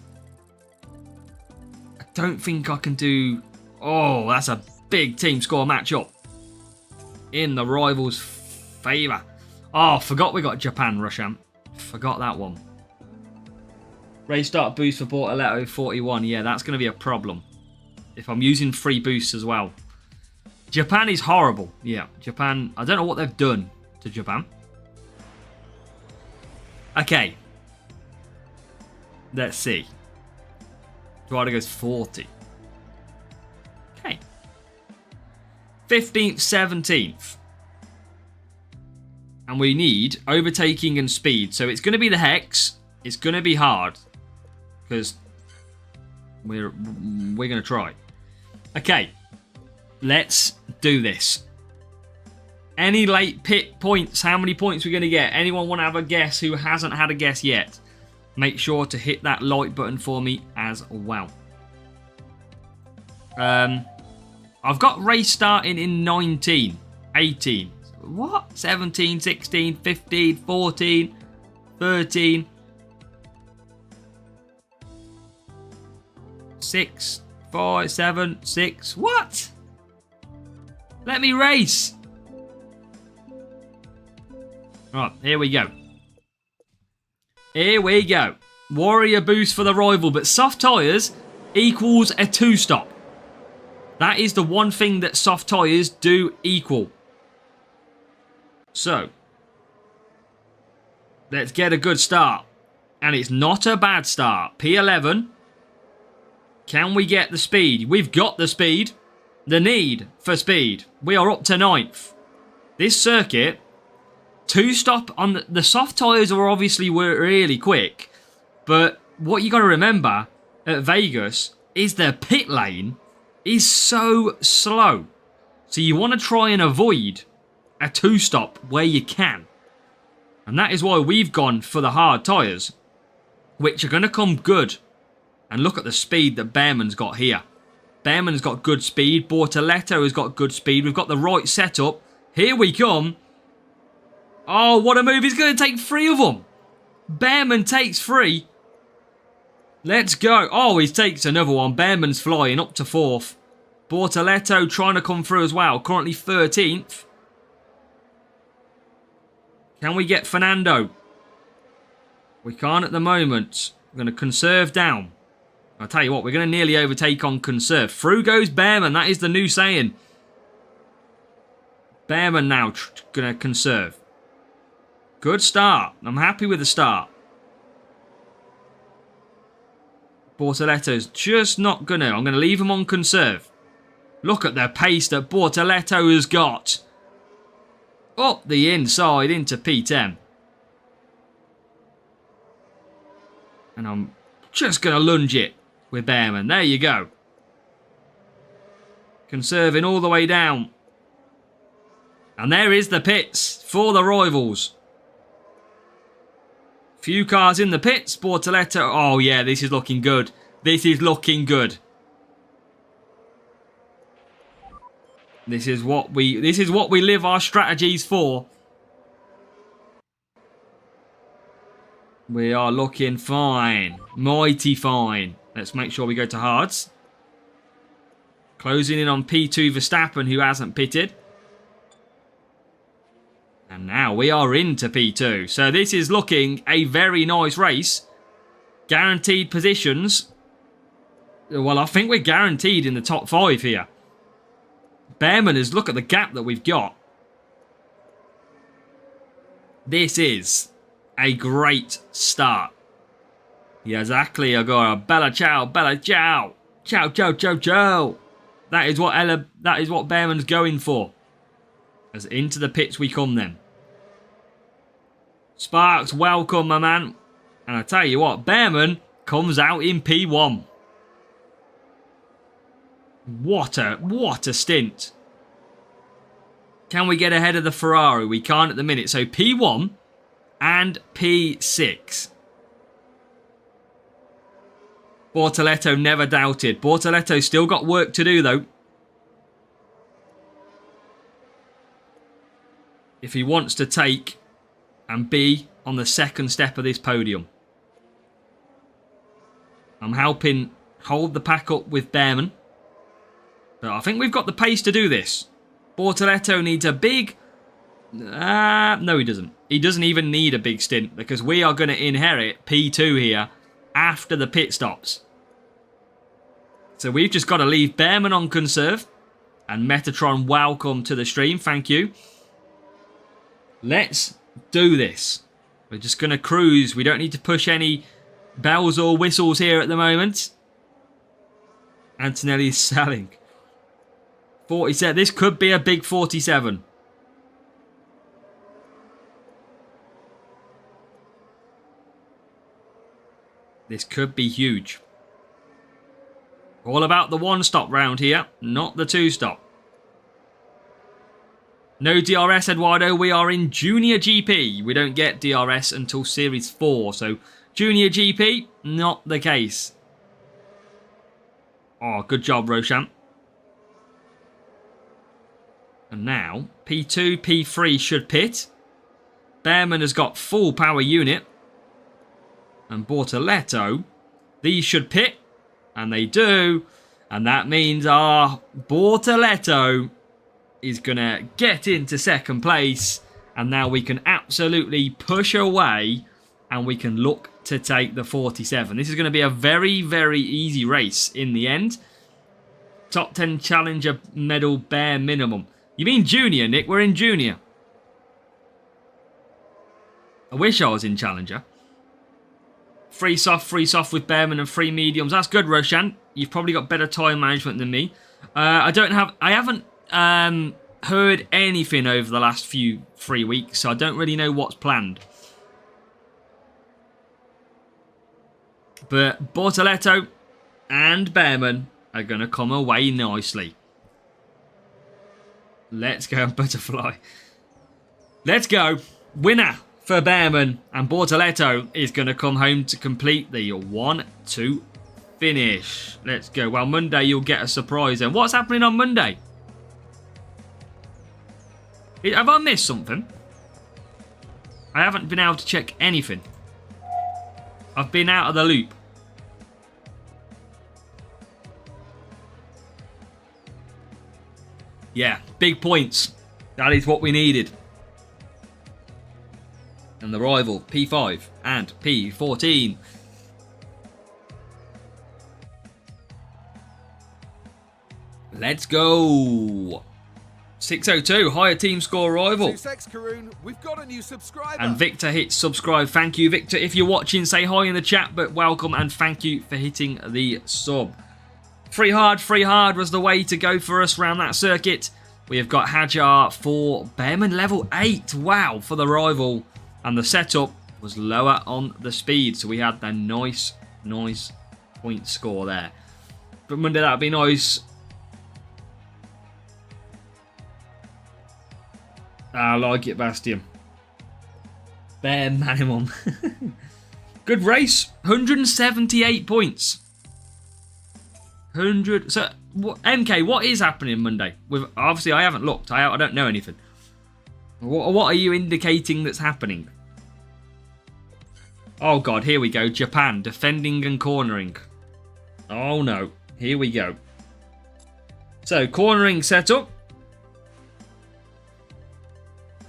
I don't think I can do... Oh, that's a big team score matchup in the rivals' favour. Oh, forgot we got Japan, Russian. Forgot that one. Race start boost for Bortoletto 41. Yeah, that's going to be a problem. If I'm using free boosts as well. Japan is horrible. Yeah, Japan. I don't know what they've done to Japan. Okay. Let's see. Dorado goes 40. Okay. 15th, 17th. And we need overtaking and speed. So it's going to be the Hex. It's going to be hard. Because we're going to try. Okay. Let's do this. Any late pit points? How many points are we going to get? Anyone want to have a guess who hasn't had a guess yet? Make sure to hit that like button for me as well. I've got race starting in 19, 18. What? 17, 16, 15, 14, 13, 6, 5, 7, 6. What? Let me race. Right, here we go. Here we go. Warrior boost for the rival, but soft tyres equals a 2-stop. That is the one thing that soft tyres do equal. So, let's get a good start. And it's not a bad start. P11. Can we get the speed? We've got the speed. The need for speed. We are up to 9th. This circuit, 2-stop on the soft tyres are obviously really quick. But what you got to remember at Vegas is the pit lane is so slow. So you want to try and avoid a 2-stop where you can. And that is why we've gone for the hard tyres, which are going to come good. And look at the speed that Behrman's got here. Behrman's got good speed. Bortoletto has got good speed. We've got the right setup. Here we come. Oh, what a move. He's going to take 3 of them. Behrman takes 3. Let's go. Oh, he takes another one. Behrman's flying up to 4th. Bortoletto trying to come through as well. Currently 13th. Can we get Fernando? We can't at the moment. We're going to conserve down. I'll tell you what, we're going to nearly overtake on conserve. Through goes Behrman. That is the new saying. Behrman now going to conserve. Good start. I'm happy with the start. Bortoletto's just not going to. I'm going to leave him on conserve. Look at the pace that Bortoletto has got. Up the inside into P10. And I'm just going to lunge it with Behrman. There you go. Conserving all the way down. And there is the pits for the rivals. Few cars in the pits. Bortoletto. Oh yeah, this is looking good. This is looking good. This is what we live our strategies for. We are looking fine. Mighty fine. Let's make sure we go to hards. Closing in on P2 Verstappen, who hasn't pitted. And now we are into P2. So this is looking a very nice race. Guaranteed positions. Well, I think we're guaranteed in the top 5 here. Behrman is, look at the gap that we've got. This is a great start. Yeah, exactly. I got a bella ciao, bella ciao. Ciao, ciao, ciao, ciao. That is what Behrman's going for. As into the pits we come then. Sparks, welcome, my man. And I tell you what, Behrman comes out in P1. What a stint. Can we get ahead of the Ferrari? We can't at the minute. So P1 and P6. Bortoletto never doubted. Bortoletto still got work to do though. If he wants to take and be on the second step of this podium. I'm helping hold the pack up with Behrman. But I think we've got the pace to do this. Bortoletto needs a big No, he doesn't. He doesn't even need a big stint because we are going to inherit P2 here after the pit stops. So we've just got to leave Behrman on conserve. And Metatron, welcome to the stream. Thank you. Let's do this. We're just going to cruise. We don't need to push any bells or whistles here at the moment. Antonelli's selling. 47. This could be a big 47. This could be huge. All about the one-stop round here, not the two-stop. No DRS, Eduardo. We are in Junior GP. We don't get DRS until Series 4. So, Junior GP, not the case. Oh, good job, Roshan. And now, P2, P3 should pit. Behrman has got full power unit. And Bortoletto, these should pit. And they do. And that means our Bortoletto is going to get into second place. And now we can absolutely push away. And we can look to take the 47. This is going to be a very, very easy race in the end. Top 10 Challenger medal bare minimum. You mean Junior, Nick? We're in Junior. I wish I was in Challenger. Free soft with Behrman and free mediums. That's good, Roshan. You've probably got better time management than me. I haven't heard anything over the last 3 weeks, so I don't really know what's planned. But Bortoletto and Behrman are going to come away nicely. Let's go, Butterfly. Let's go. Winner for Behrman, and Bortoletto is going to come home to complete the 1-2 finish. Let's go. Well, Monday you'll get a surprise. And what's happening on Monday? Have I missed something? I haven't been able to check anything. I've been out of the loop. Yeah, big points. That is what we needed. And the rival, P5 and P14. Let's go. 602, higher team score rival. Karoon, we've got a new subscriber. And Victor hits subscribe. Thank you, Victor. If you're watching, say hi in the chat, but welcome and thank you for hitting the sub. Free hard was the way to go for us around that circuit. We have got Hajar for Behrman level 8. Wow, for the rival. And the setup was lower on the speed. So we had the nice point score there. But Monday, that would be nice. I like it, Bastian. Bare minimum. Good race. 178 points. 100. So, MK, what is happening Monday? Obviously, I haven't looked. I don't know anything. What are you indicating that's happening? Oh, God. Here we go. Japan. Defending and cornering. Oh, no. Here we go. So, cornering setup.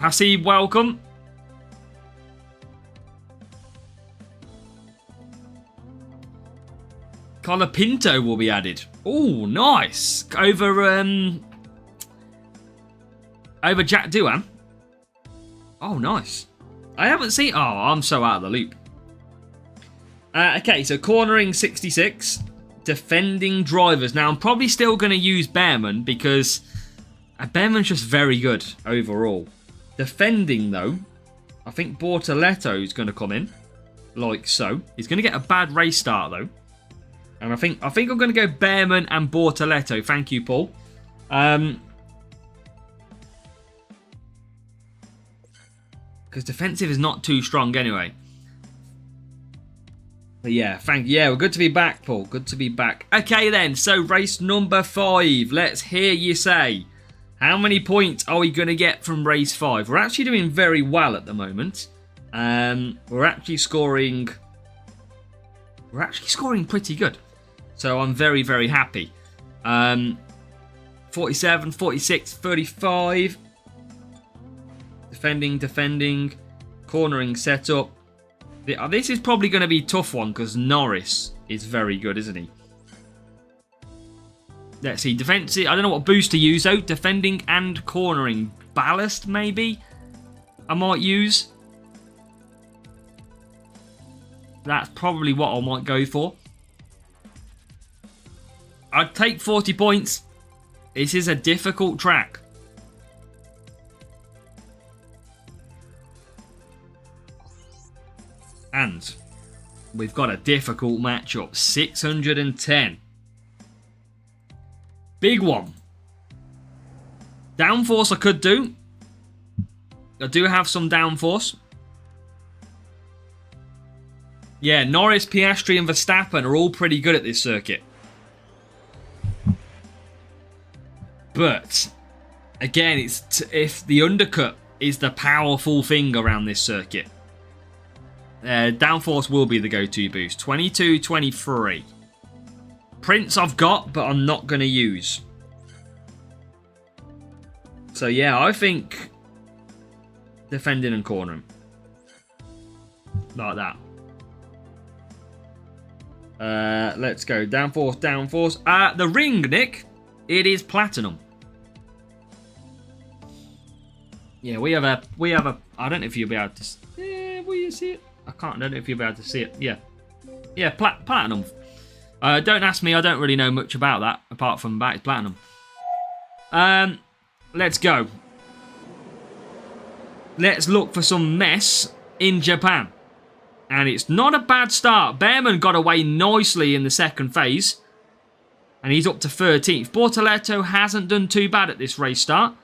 Hasib, welcome. Colapinto will be added. Oh, nice. Over Jack Doohan. Oh, nice. I haven't seen... Oh, I'm so out of the loop. Okay, so cornering 66. Defending drivers. Now, I'm probably still going to use Behrman because Behrman's just very good overall. Defending, though, I think Bortoletto is going to come in. Like so. He's going to get a bad race start, though. And I think I'm going to go Behrman and Bortoletto. Thank you, Paul. Because defensive is not too strong anyway. But yeah, we're good to be back, Paul. Good to be back. Okay then, so race number 5. Let's hear you say. How many points are we going to get from race 5? We're actually doing very well at the moment. We're actually scoring pretty good. So I'm very, very happy. 47, 46, 35. Defending. Cornering setup. This is probably going to be a tough one because Norris is very good, isn't he? Let's see. Defensive. I don't know what boost to use, though. Defending and cornering. Ballast, maybe? I might use. That's probably what I might go for. I'd take 40 points. This is a difficult track. And we've got a difficult matchup. 610. Big one. Downforce I could do. I do have some downforce. Yeah, Norris, Piastri and Verstappen are all pretty good at this circuit. But, again, if the undercut is the powerful thing around this circuit. Downforce will be the go-to boost. 22, 23. Prince I've got, but I'm not going to use. So, yeah, I think defending and cornering. Like that. Let's go. Downforce. The ring, Nick. It is platinum. Yeah, we have a. I don't know if you'll be able to. Yeah, will you see it? I don't know if you'll be able to see it. Yeah, platinum. Don't ask me. I don't really know much about that apart from that it's platinum. Let's go. Let's look for some mess in Japan. And it's not a bad start. Behrman got away nicely in the second phase. And he's up to 13th. Bortoleto hasn't done too bad at this race start.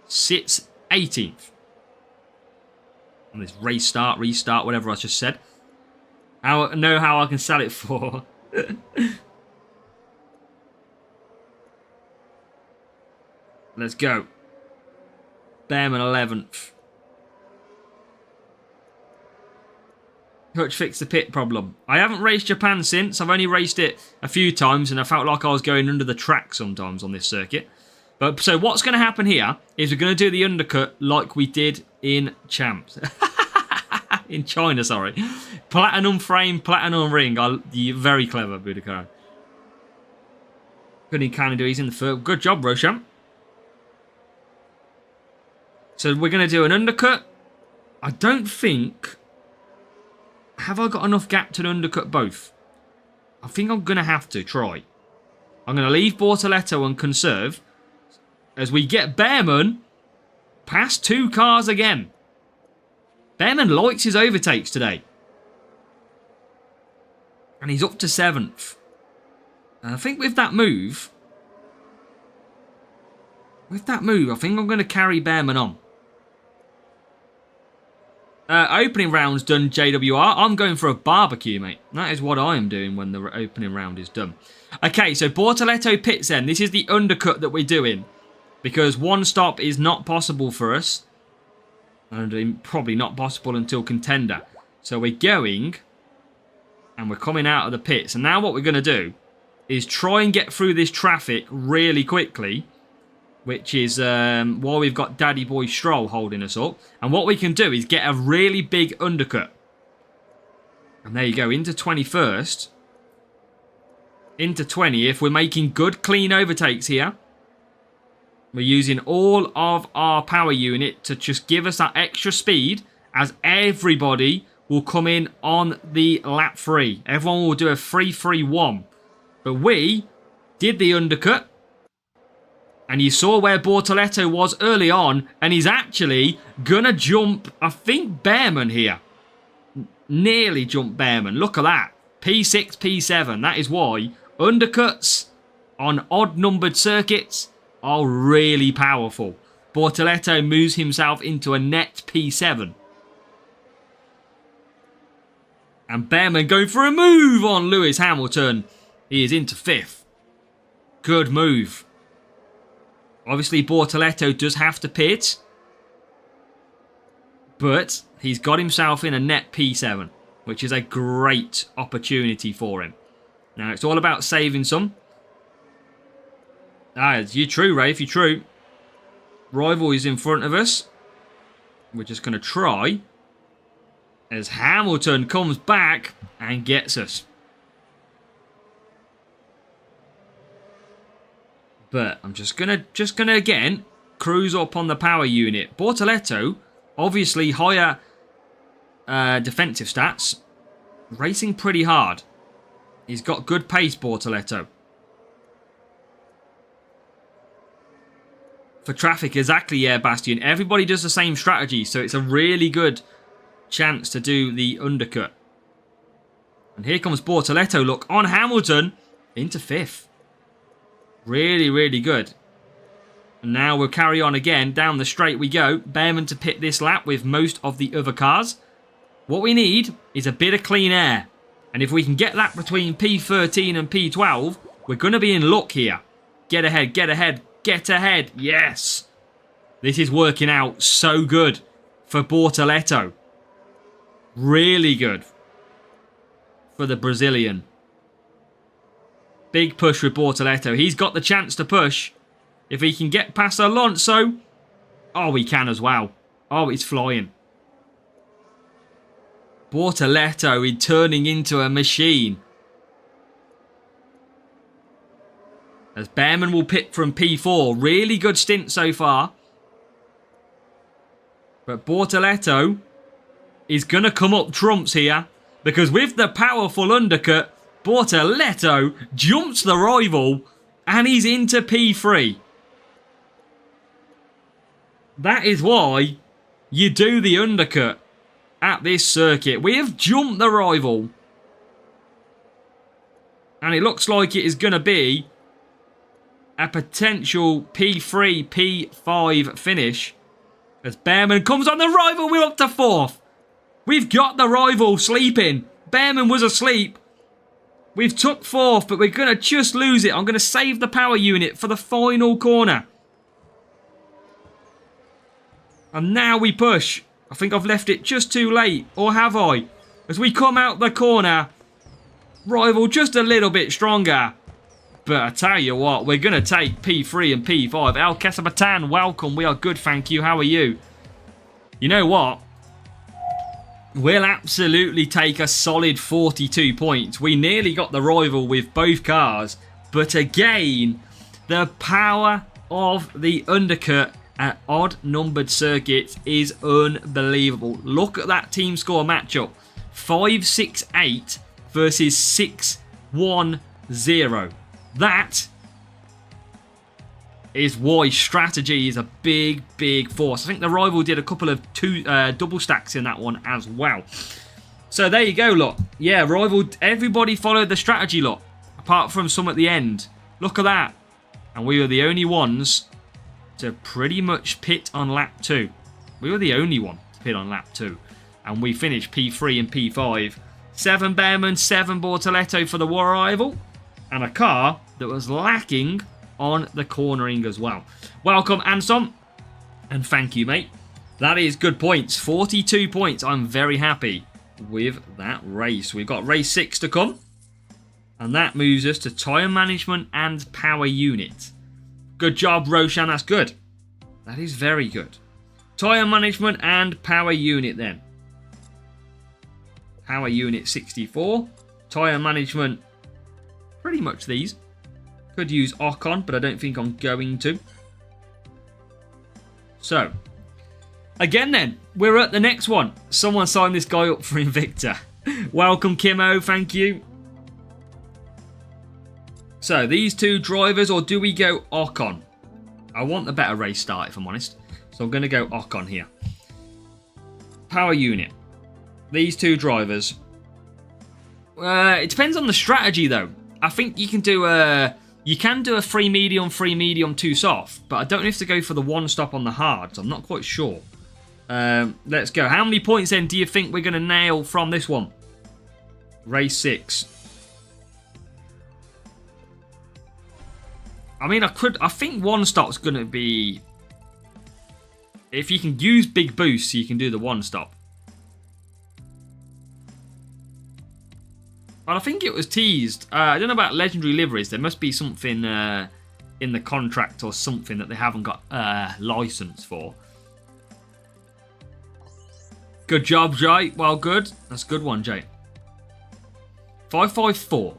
Sits 18th. On this race start, restart, whatever I just said. I know how I can sell it for. Let's go. Behrman 11th. Hutch fixed the pit problem. I haven't raced Japan since. I've only raced it a few times and I felt like I was going under the track sometimes on this circuit. But so what's going to happen here is we're going to do the undercut like we did in Champs. In China, sorry. Platinum frame, platinum ring. You're very clever, Budakar. Couldn't kind of do. He's in the third. Good job, Roshan. So we're going to do an undercut. I don't think... Have I got enough gap to undercut both? I think I'm going to have to try. I'm going to leave Bortoleto and conserve. As we get Behrman past two cars again. Behrman likes his overtakes today. And he's up to 7th. And I think with that move... I think I'm going to carry Behrman on. Opening round's done, JWR. I'm going for a barbecue, mate. That is what I am doing when the opening round is done. Okay, so Bortoleto pits then. This is the undercut that we're doing. Because one stop is not possible for us. And probably not possible until contender. So we're going. And we're coming out of the pits. And now what we're going to do is try and get through this traffic really quickly. Which is while we've got Daddy Boy Stroll holding us up. And what we can do is get a really big undercut. And there you go, into 21st. Into 20th. We're making good, clean overtakes here. We're using all of our power unit to just give us that extra speed. As everybody will come in on the lap 3. Everyone will do a 3-3-1. But we did the undercut. And you saw where Bortoleto was early on. And he's actually going to jump, I think, Behrman here. Nearly jump Behrman. Look at that. P6, P7. That is why undercuts on odd-numbered circuits are really powerful. Bortoleto moves himself into a net P7. And Behrman going for a move on Lewis Hamilton. He is into 5th. Good move. Obviously, Bortoleto does have to pit. But he's got himself in a net P7, which is a great opportunity for him. Now, it's all about saving some. You're true, Rafe, you're true. Rival is in front of us. We're just going to try as Hamilton comes back and gets us. But I'm just gonna again cruise up on the power unit. Bortoletto, obviously higher defensive stats, racing pretty hard. He's got good pace, Bortoletto. For traffic, exactly, yeah, Bastion. Everybody does the same strategy, so it's a really good chance to do the undercut. And here comes Bortoletto, look, on Hamilton, into 5th. Really, really good. And now we'll carry on again. Down the straight we go. Bearman to pit this lap with most of the other cars. What we need is a bit of clean air. And if we can get that between P13 and P12, we're going to be in luck here. Get ahead, get ahead, get ahead. Yes. This is working out so good for Bortoletto. Really good for the Brazilian. Big push with Bortoletto. He's got the chance to push. If he can get past Alonso. Oh, he can as well. Oh, he's flying. Bortoletto is turning into a machine. As Bearman will pit from P4. Really good stint so far. But Bortoletto is going to come up trumps here. Because with the powerful undercut, Bortoletto jumps the rival and he's into P3. That is why you do the undercut at this circuit. We have jumped the rival. And it looks like it is going to be a potential P3, P5 finish. As Bearman comes on the rival, we're up to 4th. We've got the rival sleeping. Bearman was asleep. We've took 4th, but we're going to just lose it. I'm going to save the power unit for the final corner. And now we push. I think I've left it just too late. Or have I? As we come out the corner, rival just a little bit stronger. But I tell you what, we're going to take P3 and P5. El Casabatan, welcome. We are good, thank you. How are you? You know what? We'll absolutely take a solid 42 points. We nearly got the rival with both cars. But again, the power of the undercut at odd-numbered circuits is unbelievable. Look at that team score matchup. 5-6-8 versus 6-1-0. That is why strategy is a big, big force. I think the rival did a couple of double stacks in that one as well. So there you go, lot. Yeah, rival, everybody followed the strategy, lot. Apart from some at the end. Look at that. And we were the only ones to pretty much pit on lap 2. We were the only one to pit on lap 2. And we finished P3 and P5. 7 Bearman, 7 Bortoletto for the rival. And a car that was lacking on the cornering as well. Welcome, Anson. And thank you, mate. That is good points. 42 points. I'm very happy with that race. We've got race 6 to come. And that moves us to tyre management and power unit. Good job, Roshan. That's good. That is very good. Tyre management and power unit then. Power unit 64. Tyre management, pretty much these. Could use Ocon, but I don't think I'm going to. So, again then, we're at the next one. Someone signed this guy up for Invicta. Welcome, Kimo. Thank you. So, these two drivers, or do we go Ocon? I want a better race start, if I'm honest. So, I'm going to go Ocon here. Power unit. These two drivers. It depends on the strategy, though. I think you can do a 3 medium, 2 soft. But I don't have to go for the 1 stop on the hards. I'm not quite sure. Let's go. How many points, then, do you think we're going to nail from this one? Race 6. I mean, I think 1 stop's going to be... If you can use big boosts, you can do the 1 stop. But I think it was teased. I don't know about legendary liveries. There must be something in the contract or something that they haven't got license for. Good job, Jay. Well, good. That's a good one, Jay. 554.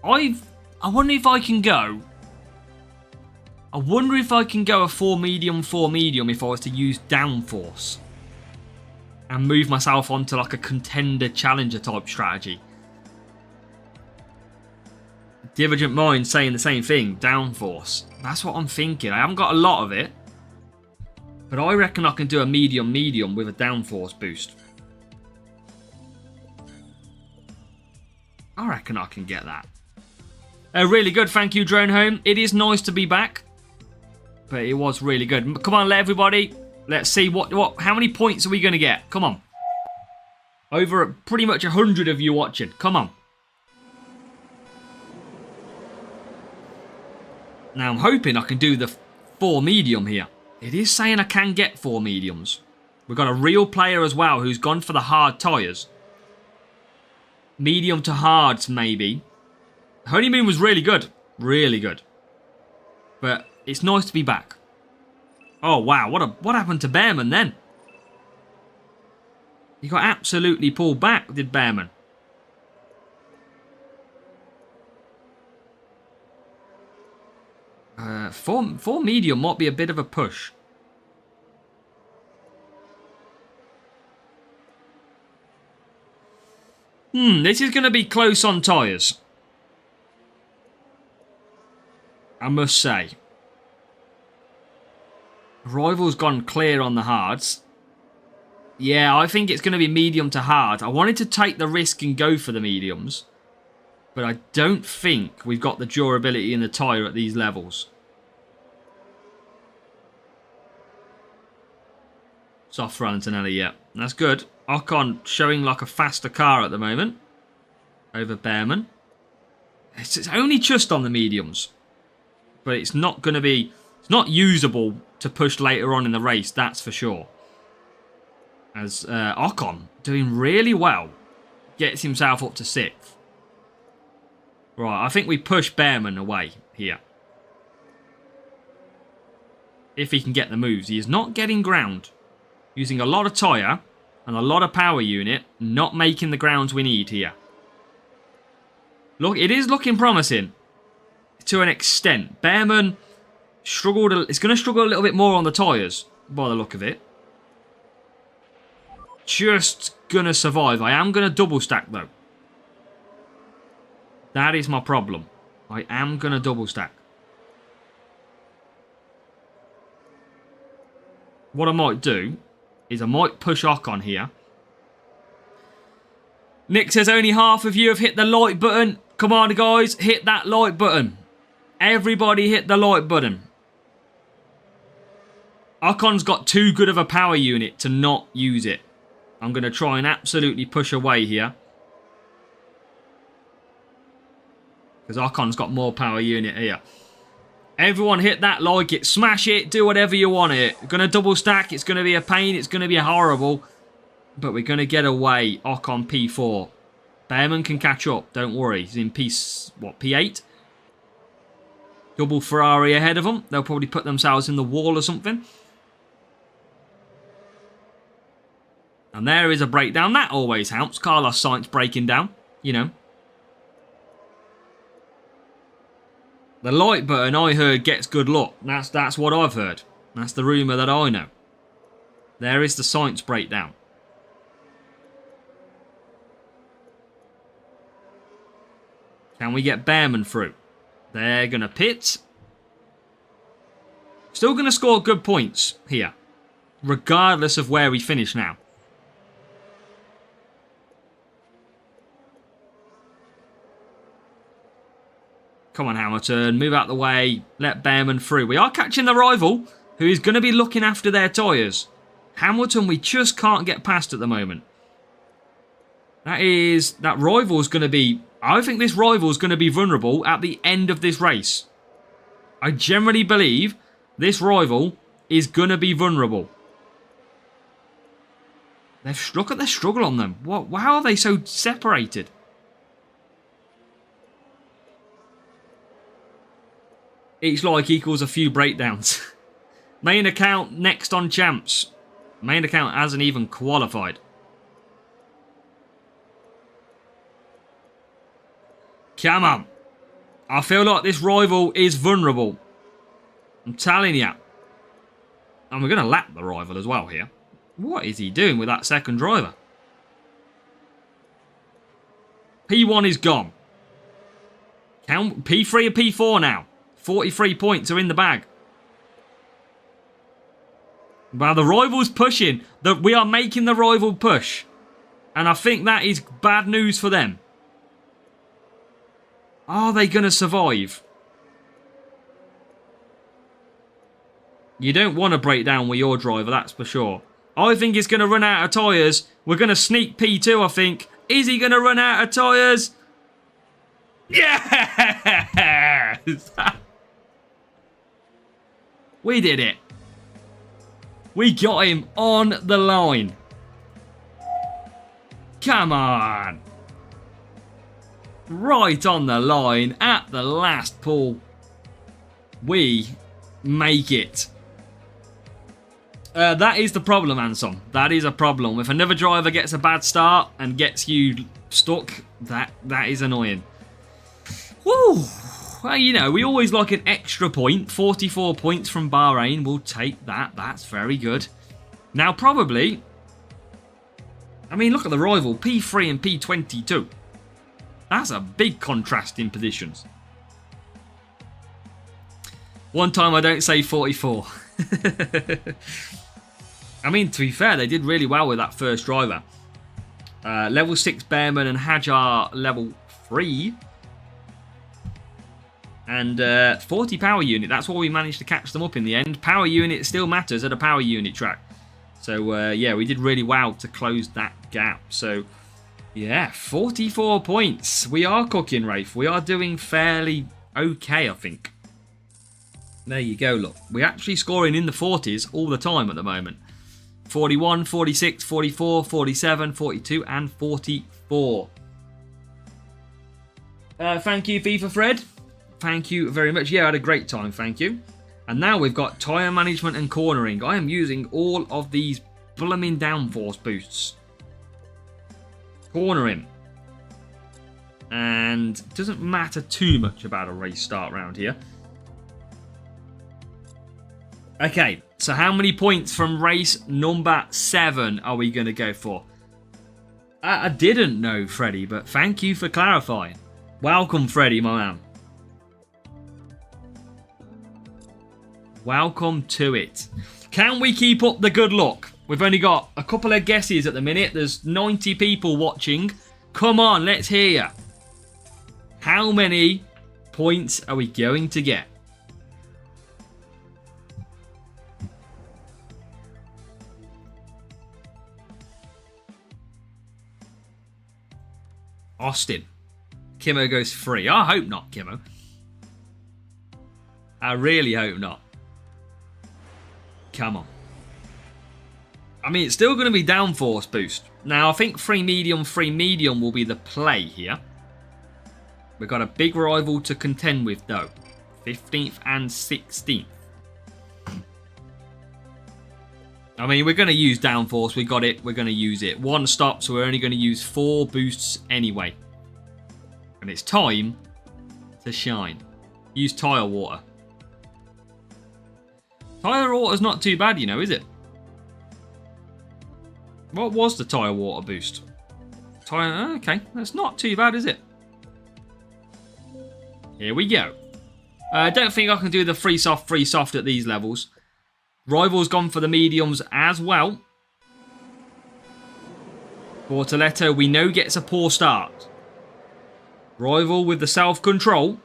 I wonder if I can go. I wonder if I can go a 4 medium if I was to use downforce. And move myself onto like a contender challenger type strategy. Divergent Mind saying the same thing. Downforce. That's what I'm thinking. I haven't got a lot of it. But I reckon I can do a medium with a downforce boost. I reckon I can get that. Really good. Thank you, Drone Home. It is nice to be back. But it was really good. Come on, everybody. Let's see how many points are we going to get? Come on. Over pretty much 100 of you watching. Come on. Now, I'm hoping I can do the 4 medium here. It is saying I can get 4 mediums. We've got a real player as well who's gone for the hard tyres. Medium to hards, maybe. Honeymoon was really good. Really good. But it's nice to be back. Oh, wow. What happened to Bearman then? He got absolutely pulled back, did Bearman. Four medium might be a bit of a push. This is going to be close on tyres. I must say. Rival's gone clear on the hards. Yeah, I think it's going to be medium to hard. I wanted to take the risk and go for the mediums. But I don't think we've got the durability in the tyre at these levels. Soft run, Antonelli, yeah. That's good. Ocon showing like a faster car at the moment. Over Bearman. It's only just on the mediums. But it's not going to be... It's not usable to push later on in the race, that's for sure. As Ocon, doing really well. Gets himself up to 6th. Right, I think we push Bearman away here. If he can get the moves. He is not getting ground. Using a lot of tyre and a lot of power unit. Not making the grounds we need here. Look, it is looking promising. To an extent. Bearman struggled. It's going to struggle a little bit more on the tyres. By the look of it. Just going to survive. I am going to double stack though. That is my problem. I am going to double stack. What I might do is I might push Ocon here. Nick says only half of you have hit the like button. Come on, guys. Hit that like button. Everybody hit the like button. Ocon's got too good of a power unit to not use it. I'm going to try and absolutely push away here. Because Ocon's got more power unit here. Everyone hit that like it. Smash it. Do whatever you want it. We're going to double stack. It's going to be a pain. It's going to be horrible. But we're going to get away. Ocon P4. Bearman can catch up. Don't worry. He's in P8? Double Ferrari ahead of them. They'll probably put themselves in the wall or something. And there is a breakdown. That always helps. Carlos Sainz breaking down. You know. The like button I heard gets good luck. That's what I've heard. That's the rumour that I know. There is the Sainz breakdown. Can we get Bearman through? They're going to pit. Still going to score good points here. Regardless of where we finish now. Come on, Hamilton. Move out the way. Let Bearman through. We are catching the rival, who is going to be looking after their tyres. Hamilton, we just can't get past at the moment. That rival's going to be... I think this rival's going to be vulnerable at the end of this race. I generally believe this rival is going to be vulnerable. Look at the struggle on them. How are they so separated? Each like equals a few breakdowns. Main account next on champs. Main account hasn't even qualified. Come on. I feel like this rival is vulnerable. I'm telling you. And we're going to lap the rival as well here. What is he doing with that second driver? P1 is gone. Count P3 or P4 now. 43 points are in the bag. Well, the rival's pushing. We are making the rival push. And I think that is bad news for them. Are they going to survive? You don't want to break down with your driver, that's for sure. I think he's going to run out of tyres. We're going to sneak P2, I think. Is he going to run out of tyres? Yes! We did it. We got him on the line. Come on. Right on the line at the last pull. We make it. That is the problem, Anson. That is a problem. If another driver gets a bad start and gets you stuck, that is annoying. Woo! Well, you know, we always like an extra point. 44 points from Bahrain. We'll take that. That's very good. Now, probably... I mean, look at the rival. P3 and P22. That's a big contrast in positions. One time I don't say 44. I mean, to be fair, they did really well with that first driver. Level 6 Behrman and Hajar level 3. And 40 power unit. That's what we managed to catch them up in the end. Power unit still matters at a power unit track. So, yeah, we did really well to close that gap. So, yeah, 44 points. We are cooking, Rafe. We are doing fairly okay, I think. There you go, look. We're actually scoring in the 40s all the time at the moment. 41, 46, 44, 47, 42, and 44. Thank you, FIFA Fred. Thank you very much. Yeah, I had a great time, thank you. And now we've got tyre management and cornering. I am using all of these blooming downforce boosts. Cornering. And it doesn't matter too much about a race start round here. Okay, so how many points from race number 7 are we going to go for? I didn't know, Freddie, but thank you for clarifying. Welcome, Freddie, my man. Welcome to it. Can we keep up the good luck? We've only got a couple of guesses at the minute. There's 90 people watching. Come on, let's hear you. How many points are we going to get? Austin. Kimmo goes free. I hope not, Kimmo. I really hope not. Come on. I mean, it's still going to be downforce boost. Now, I think free medium will be the play here. We've got a big rival to contend with, though. 15th and 16th. I mean, we're going to use downforce. We got it. We're going to use it. One stop, so we're only going to use 4 boosts anyway. And it's time to shine. Use tyre water. Tyre water's not too bad, you know, is it? What was the tyre water boost? Tyre, okay, that's not too bad, is it? Here we go. I don't think I can do the free soft at these levels. Rival's gone for the mediums as well. Bortoletto, we know, gets a poor start. Rival with the self-control.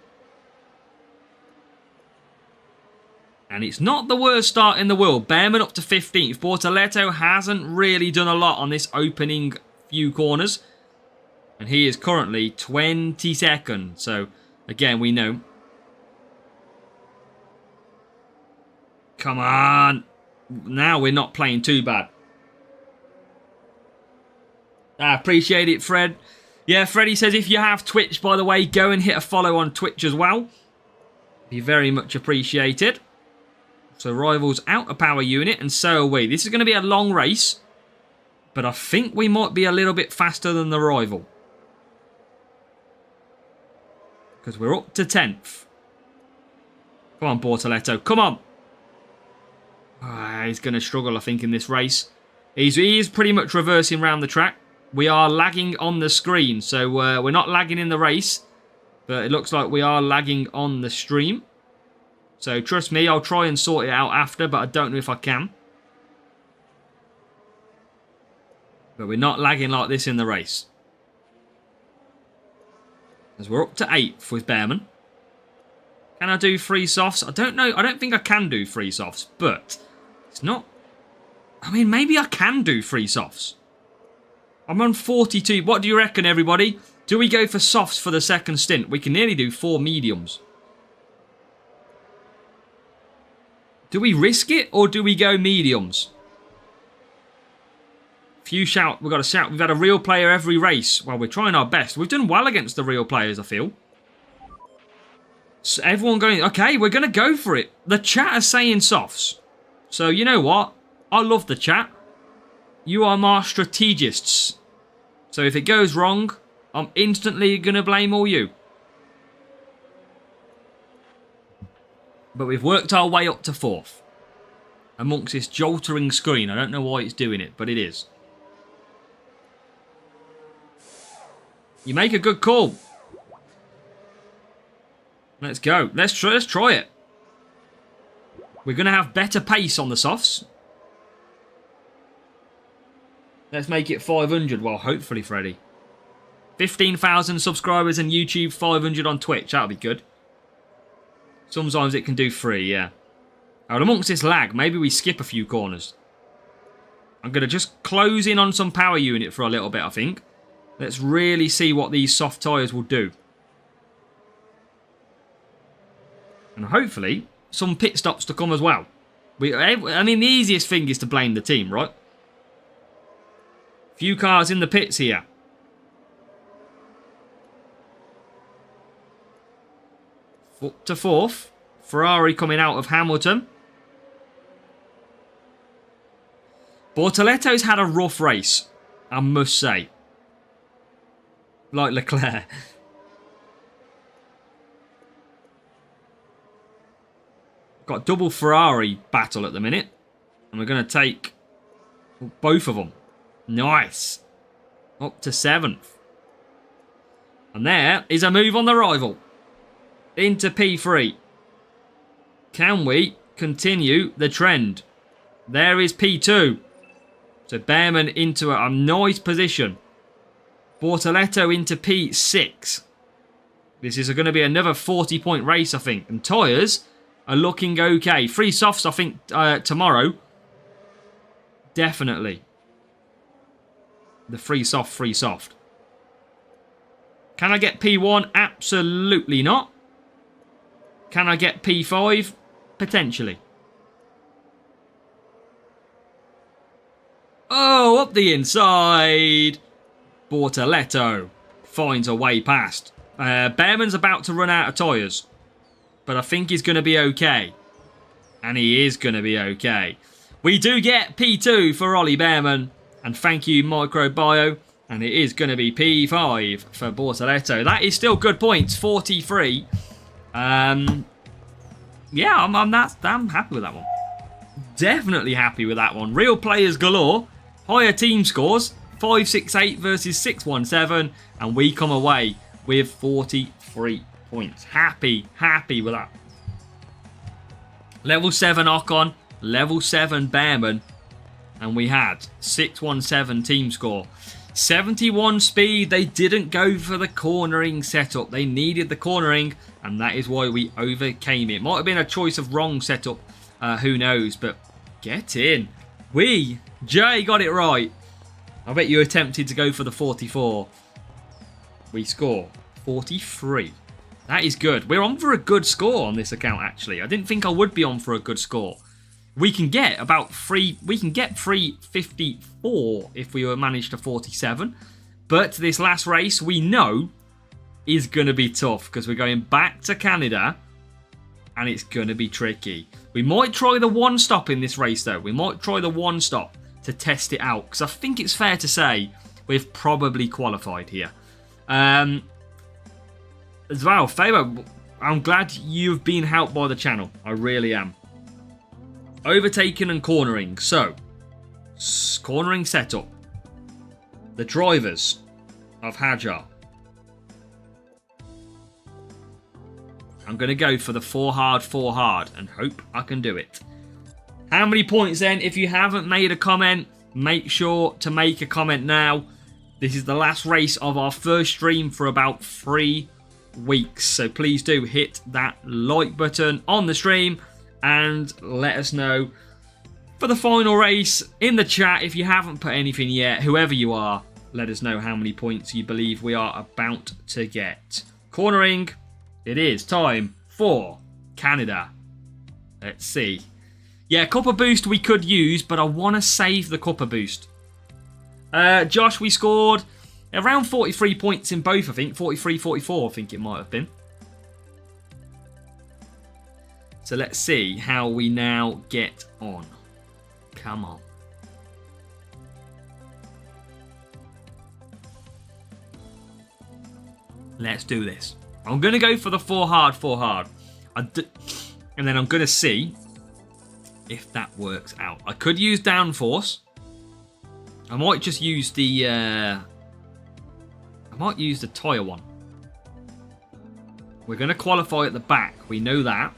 And it's not the worst start in the world. Behrman up to 15th. Bortoletto hasn't really done a lot on this opening few corners. And he is currently 22nd. So, again, we know. Come on. Now we're not playing too bad. I appreciate it, Fred. Yeah, Freddie says if you have Twitch, by the way, go and hit a follow on Twitch as well. Be very much appreciated. So Rival's out of power unit, and so are we. This is going to be a long race, but I think we might be a little bit faster than the Rival. Because we're up to 10th. Come on, Bortoletto. Come on. He's going to struggle, I think, in this race. He is pretty much reversing around the track. We are lagging on the screen. So we're not lagging in the race. But it looks like we are lagging on the stream. So trust me, I'll try and sort it out after. But I don't know if I can. But we're not lagging like this in the race. As we're up to 8th with Behrman. Can I do 3 softs? I don't know. I don't think I can do 3 softs. But it's not... I mean, maybe I can do 3 softs. I'm on 42. What do you reckon, everybody? Do we go for softs for the second stint? We can nearly do 4 mediums. Do we risk it or do we go mediums? We've got to shout. We've had a real player every race. Well, we're trying our best. We've done well against the real players, I feel. So everyone going, okay, we're going to go for it. The chat is saying softs. So you know what? I love the chat. You are my strategists. So if it goes wrong, I'm instantly going to blame all you. But we've worked our way up to 4th. Amongst this joltering screen. I don't know why it's doing it, but it is. You make a good call. Let's go. Let's try it. We're going to have better pace on the softs. Let's make it 500. Well, hopefully, Freddy. 15,000 subscribers on YouTube, 500 on Twitch. That'll be good. Sometimes it can do 3, yeah. And amongst this lag, maybe we skip a few corners. I'm going to just close in on some power unit for a little bit, I think. Let's really see what these soft tyres will do. And hopefully, some pit stops to come as well. I mean, the easiest thing is to blame the team, right? Few cars in the pits here. Up to 4th. Ferrari coming out of Hamilton. Bortoletto's had a rough race, I must say. Like Leclerc. Got double Ferrari battle at the minute. And we're going to take both of them. Nice. Up to 7th. And there is a move on the Rival. Into P3. Can we continue the trend? There is P2. So Behrman into a nice position. Bortoletto into P6. This is going to be another 40-point race, I think. And tyres are looking okay. 3 softs, I think, tomorrow. Definitely. The free soft. Can I get P1? Absolutely not. Can I get P5? Potentially. Oh, up the inside. Bortoletto finds a way past. Behrman's about to run out of tyres. But I think he's going to be okay. And he is going to be okay. We do get P2 for Ollie Behrman. And thank you, Microbio. And it is going to be P5 for Bortoletto. That is still good points. 43. Yeah, I'm happy with that one. Definitely happy with that one. Real players galore. Higher team scores. 568 versus 617. And we come away with 43 points. Happy with that. Level 7 Ocon. Level 7 Behrman. And we had 617 team score. 71 speed. They didn't go for the cornering setup. They needed the cornering. And that is why we overcame it. Might have been a choice of wrong setup. Who knows. But get in. Jay got it right. I bet you attempted to go for the 44. We score 43. That is good. We're on for a good score on this account, actually. I didn't think I would be on for a good score. We can get about 354 if we were managed to 47. But this last race, we know, is going to be tough because we're going back to Canada and it's going to be tricky. We might try the one stop in this race, though. We might try the one stop to test it out, because I think it's fair to say we've probably qualified here. As well, Fabo, I'm glad you've been helped by the channel. I really am. Overtaking and cornering. So, cornering setup. The drivers of Hajar. I'm going to go for the 4 hard and hope I can do it. How many points then? If you haven't made a comment, make sure to make a comment now. This is the last race of our first stream for about 3 weeks. So please do hit that like button on the stream and let us know for the final race in the chat. If you haven't put anything yet, whoever you are, let us know how many points you believe we are about to get. Cornering, it is time for Canada. Let's see. Yeah, copper boost we could use, but I want to save the copper boost. Josh, we scored around 43 points in both, I think. 43, 44, I think it might have been. So let's see how we now get on. Come on. Let's do this. I'm going to go for the 4 hard. And then I'm going to see if that works out. I could use downforce. I might just use the... I might use the tyre one. We're going to qualify at the back. We know that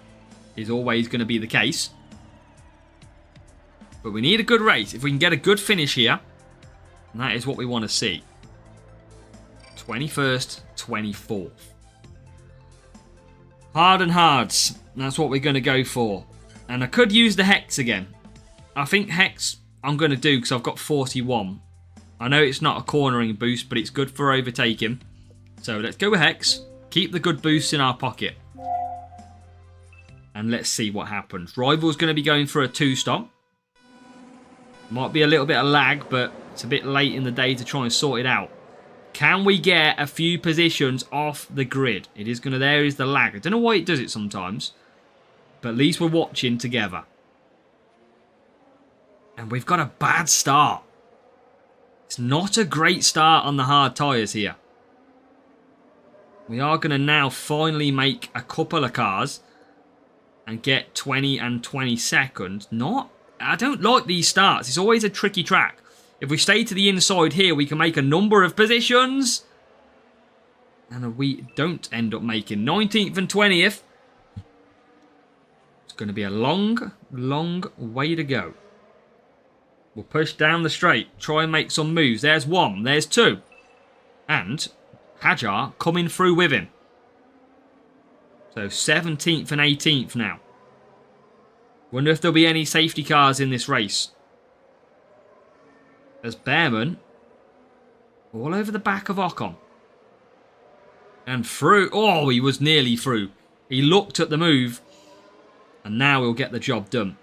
is always going to be the case. But we need a good race. If we can get a good finish here, and that is what we want to see. 21st, 24th. Hard and hards. That's what we're going to go for. And I could use the Hex again. I think Hex I'm going to do because I've got 41. I know it's not a cornering boost, but it's good for overtaking. So let's go with Hex. Keep the good boosts in our pocket. And let's see what happens. Rival's going to be going for a 2-stop. Might be a little bit of lag, but it's a bit late in the day to try and sort it out. Can we get a few positions off the grid? It is going to... There is the lag. I don't know why it does it sometimes. But at least we're watching together. And we've got a bad start. It's not a great start on the hard tyres here. We are going to now finally make a couple of cars. And get 20 and 22nd. I don't like these starts. It's always a tricky track. If we stay to the inside here, we can make a number of positions. And we don't end up making 19th and 20th. It's going to be a long, long way to go. We'll push down the straight. Try and make some moves. There's 1. There's 2. And Hajar coming through with him. So 17th and 18th now. Wonder if there'll be any safety cars in this race. There's Behrman all over the back of Ocon. And through. Oh, he was nearly through. He looked at the move. And now he'll get the job done.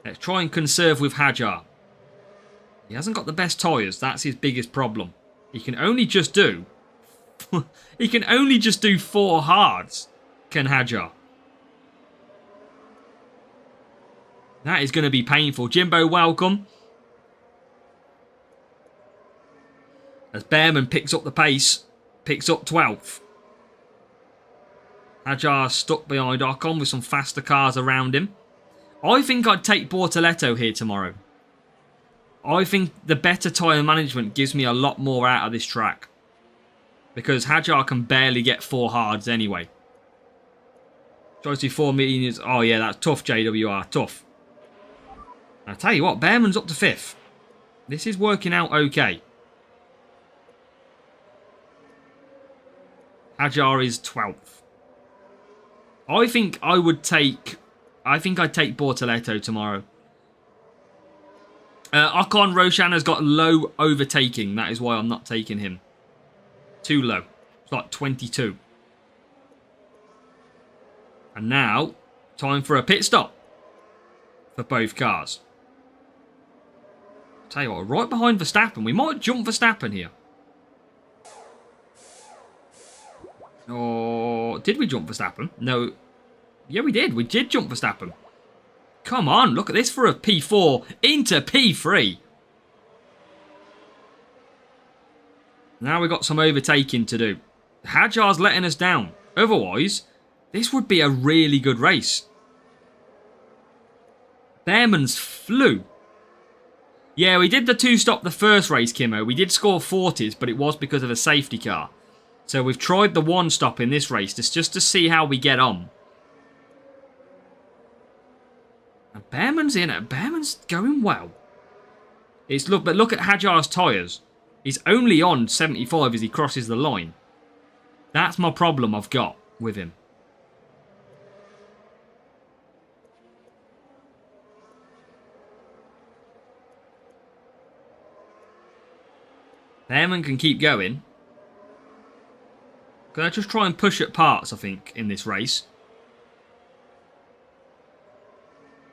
Let's try and conserve with Hajar. He hasn't got the best tyres. That's his biggest problem. He can only just do... he can only just do 4 hards. Can Hajar. That is going to be painful. Jimbo, welcome. As Behrman picks up the pace. Picks up 12th. Hajar stuck behind Ocon with some faster cars around him. I think I'd take Bortoletto here tomorrow. I think the better tyre management gives me a lot more out of this track. Because Hajar can barely get 4 hards anyway. Tries to do 4 meters. Oh yeah, that's tough, JWR. Tough. I tell you what, Behrman's up to 5th. This is working out okay. Hajar is 12th. I think I would take... I think I'd take Bortoletto tomorrow. Ocon Roshan has got low overtaking. That is why I'm not taking him. Too low. It's like 22. And now, time for a pit stop. For both cars. Tell you what, right behind Verstappen. We might jump Verstappen here. Or did we jump Verstappen? No. Yeah, we did. We did jump Verstappen. Come on, look at this for a P4 into P3. Now we've got some overtaking to do. Hadjar's letting us down. Otherwise, this would be a really good race. Behrman's flew. Yeah, we did the 2-stop the first race, Kimmo. We did score 40s, but it was because of a safety car. So we've tried the 1-stop in this race just to see how we get on. And Behrman's in it. Behrman's going well. But look at Hadjar's tyres. He's only on 75 as he crosses the line. That's my problem I've got with him. Behrman can keep going. Can I just try and push at parts, I think, in this race?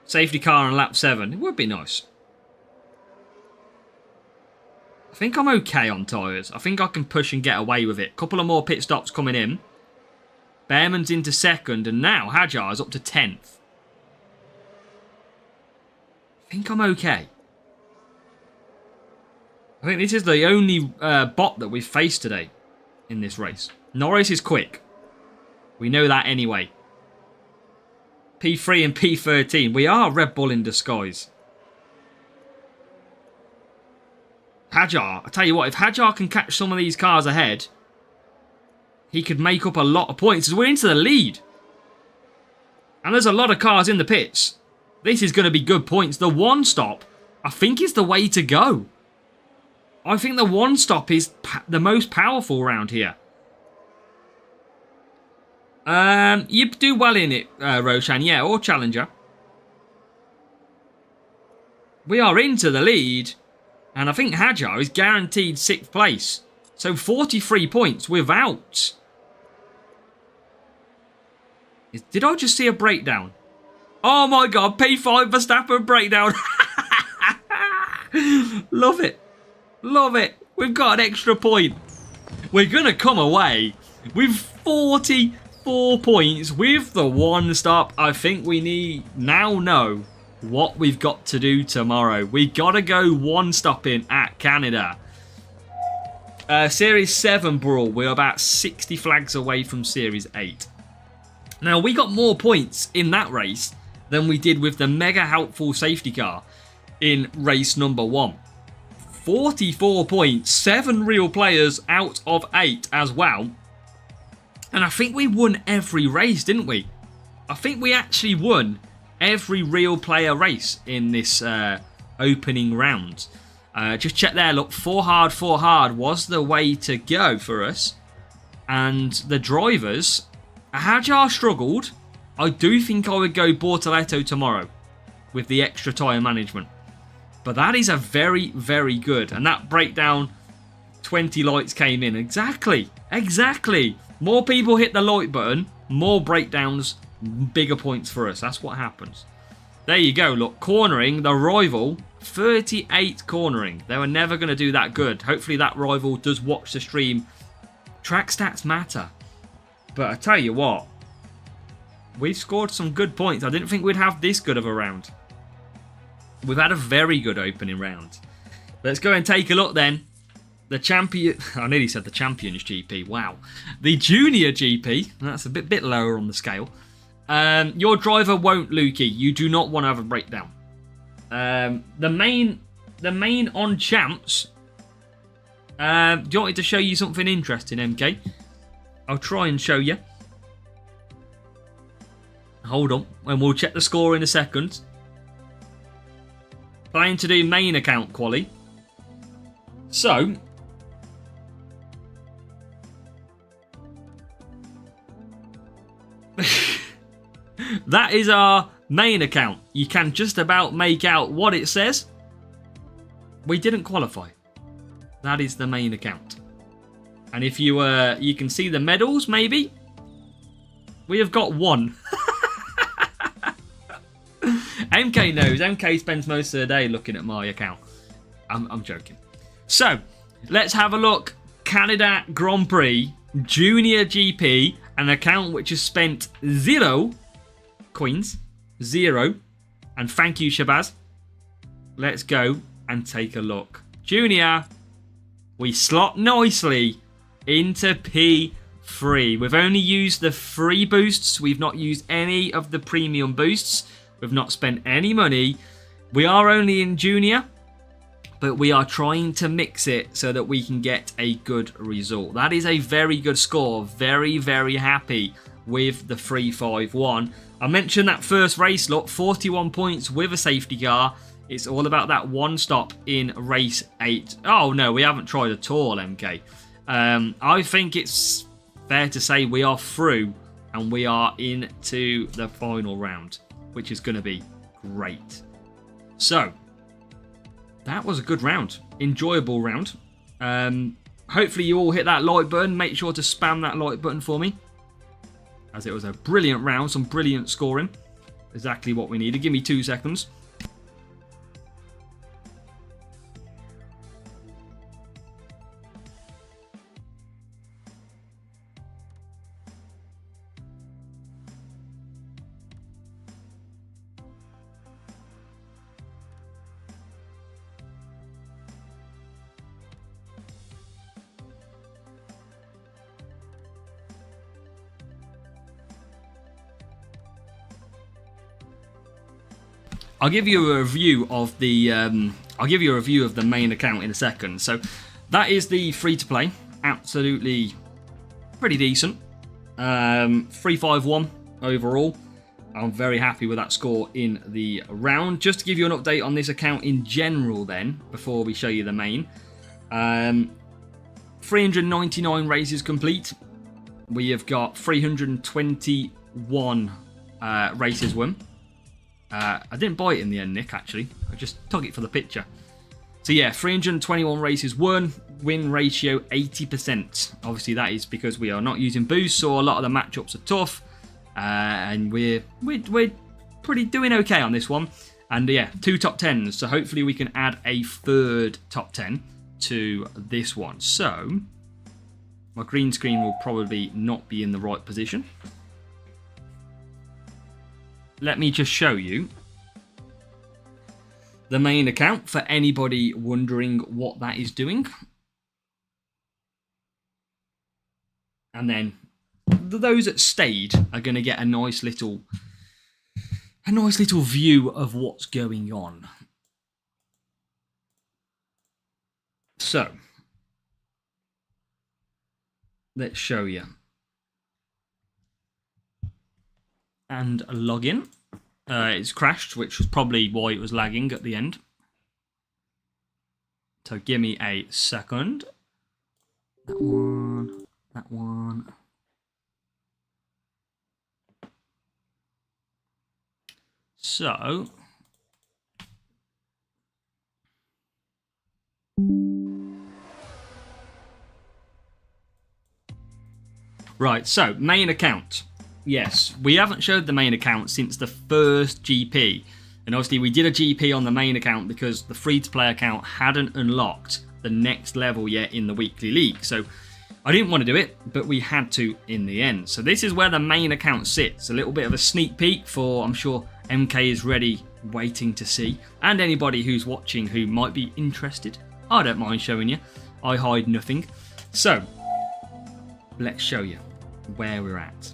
Safety car on lap 7. It would be nice. I think I'm okay on tyres. I think I can push and get away with it. Couple of more pit stops coming in. Behrman's into 2nd, and now Hadjar is up to 10th. I think I'm okay. I think this is the only bot that we've faced today in this race. Norris is quick. We know that anyway. P3 and P13. We are Red Bull in disguise. Hadjar, I tell you what, if Hadjar can catch some of these cars ahead, he could make up a lot of points as we're into the lead. And there's a lot of cars in the pits. This is going to be good points. The 1-stop, I think, is the way to go. I think the 1-stop is the most powerful round here. You do well in it, Roshan, yeah, or Challenger. We are into the lead, and I think Hadjar is guaranteed 6th place. So 43 points without... Did I just see a breakdown? Oh my god, P5 Verstappen breakdown. Love it. Love it. We've got an extra point. We're going to come away with 44 points with the 1-stop. I think we now know what we've got to do tomorrow. We got to go 1-stopping at Canada. Series 7 brawl. We're about 60 flags away from Series 8. Now, we got more points in that race than we did with the mega helpful safety car in race number 1. 44 points, 7 real players out of 8 as well. And I think we won every race, didn't we? I think we actually won every real player race in this opening round. Just check there, look, 4 hard was the way to go for us. And the drivers, Hadjar struggled. I do think I would go Bortoletto tomorrow with the extra tyre management. But that is a very, very good. And that breakdown, 20 lights came in. Exactly. Exactly. More people hit the light button, more breakdowns, bigger points for us. That's what happens. There you go. Look, cornering, the rival, 38 cornering. They were never going to do that good. Hopefully that rival does watch the stream. Track stats matter. But I tell you what, we've scored some good points. I didn't think we'd have this good of a round. We've had a very good opening round. Let's go and take a look then. The champion... I nearly said the Champions GP. Wow. The Junior GP. That's a bit lower on the scale. Your driver won't, Lukey. You do not want to have a breakdown. The main on champs. Do you want me to show you something interesting, MK? I'll try and show you. Hold on. And we'll check the score in a second. Planning to do main account quali. So, that is our main account. You can just about make out what it says. We didn't qualify. That is the main account. And if you you can see the medals, maybe. We have got 1. MK knows. MK spends most of the day looking at my account. I'm joking. So, let's have a look. Canada Grand Prix, Junior GP, an account which has spent 0 coins, 0, and thank you, Shabazz. Let's go and take a look. Junior, we slot nicely into P3. We've only used the free boosts. We've not used any of the premium boosts. We've not spent any money. We are only in Junior, but we are trying to mix it so that we can get a good result. That is a very good score. Very, very happy with the 351. I mentioned that first race, look, 41 points with a safety car. It's all about that one stop in race 8. Oh, no, we haven't tried at all, MK. I think it's fair to say we are through and we are into the final round, which is going to be great. So, that was a good round. Enjoyable round. Hopefully you all hit that like button. Make sure to spam that like button for me, as it was a brilliant round, some brilliant scoring. Exactly what we needed. Give me 2 seconds. I'll give you a review of the main account in a second. So that is the free to play. Absolutely pretty decent. 351 overall. I'm very happy with that score in the round. Just to give you an update on this account in general then, before we show you the main. 399 races complete. We have got 321 races won. I didn't buy it in the end, Nick, actually. I just took it for the picture. So yeah, 321 races won. Win ratio 80%. Obviously that is because we are not using boosts, so a lot of the matchups are tough. And we're pretty doing okay on this one. And yeah, 2 top 10s. So hopefully we can add a 3rd top 10 to this one. So my green screen will probably not be in the right position. Let me just show you the main account for anybody wondering what that is doing. And then those that stayed are going to get a nice little view of what's going on. So, let's show you. And log in. It's crashed, which was probably why it was lagging at the end. So give me a second. That one. That one. So. Right, so main account. Yes, we haven't showed the main account since the first GP. And obviously we did a GP on the main account because the free-to-play account hadn't unlocked the next level yet in the weekly league. So I didn't want to do it, but we had to in the end. So this is where the main account sits. A little bit of a sneak peek for, I'm sure MK is ready, waiting to see. And anybody who's watching who might be interested. I don't mind showing you. I hide nothing. So, let's show you where we're at.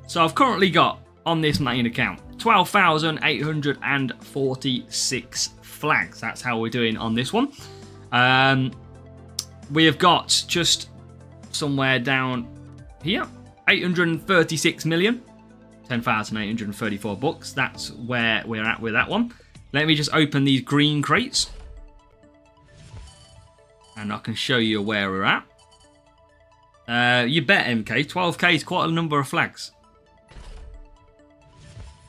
So I've currently got, on this main account, 12,846 flags. That's how we're doing on this one. We have got just somewhere down here, 836 million, 10,834 bucks. That's where we're at with that one. Let me just open these green crates. And I can show you where we're at. You bet, MK. 12k is quite a number of flags.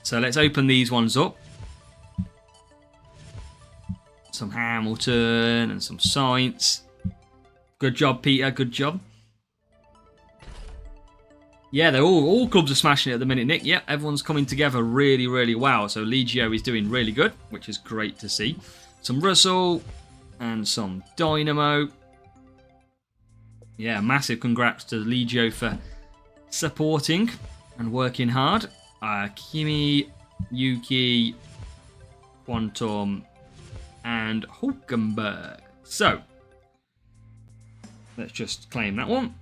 So let's open these ones up. Some Hamilton and some Sainz. Good job, Peter. Good job. Yeah, they're all clubs are smashing it at the minute, Nick. Yep, everyone's coming together really, really well. So Legio is doing really good, which is great to see. Some Russell and some Dynamo. Yeah, massive congrats to Legio for supporting and working hard. Kimi, Yuki, Quantum, and Hulkenberg. So, let's just claim that one.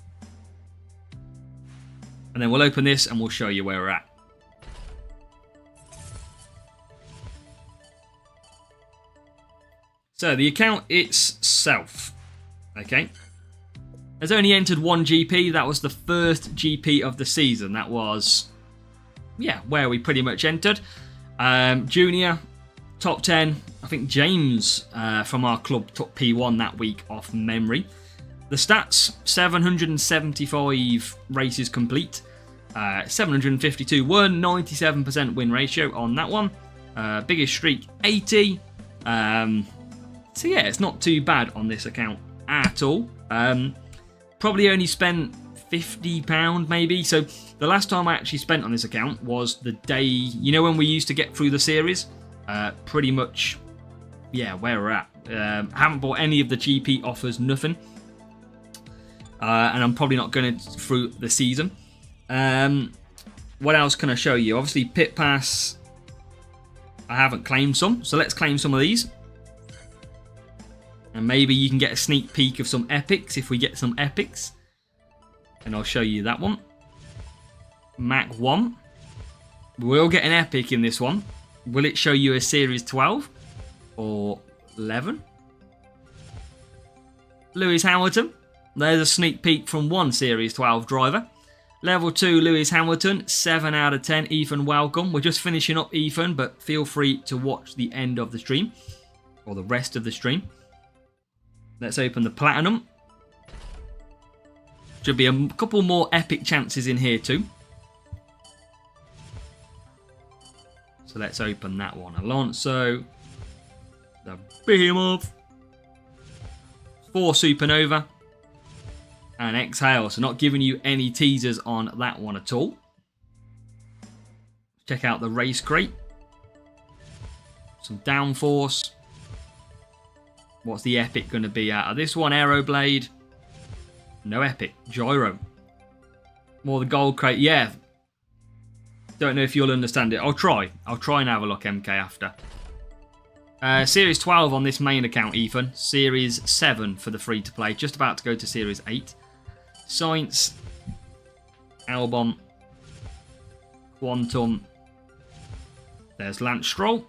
And then we'll open this and we'll show you where we're at. So, the account itself. Okay. Has only entered one GP. That was the first GP of the season. That was, yeah, where we pretty much entered. Junior, top 10. I think James from our club took P1 that week off memory. The stats, 775 races complete. 752 won, 97% win ratio on that one. Biggest streak, 80. So yeah, it's not too bad on this account at all. Probably only spent £50 maybe. So the last time I actually spent on this account was the day, you know, when we used to get through the series. Pretty much, yeah, where we're at. Haven't bought any of the GP offers, nothing. And I'm probably not going through the season. What else can I show you? Obviously, Pit Pass, I haven't claimed some. So let's claim some of these. And maybe you can get a sneak peek of some epics if we get some epics. And I'll show you that one. Mach 1. We'll get an epic in this one. Will it show you a Series 12 or 11? Lewis Hamilton. There's a sneak peek from one Series 12 driver. Level 2 Lewis Hamilton, 7 out of 10. Ethan, welcome. We're just finishing up, Ethan, but feel free to watch the end of the stream or the rest of the stream. Let's open the Platinum. Should be a couple more epic chances in here too. So let's open that one. Alonso, the Behemoth, 4 Supernova, and Exhale. So not giving you any teasers on that one at all. Check out the race crate. Some Downforce. What's the epic going to be out of this one? Aeroblade. No epic. Gyro. More the gold crate. Yeah. Don't know if you'll understand it. I'll try. I'll try and have a look, MK, after. Series 12 on this main account, Ethan. Series 7 for the free-to-play. Just about to go to Series 8. Science. Albon. Quantum. There's Lance Stroll.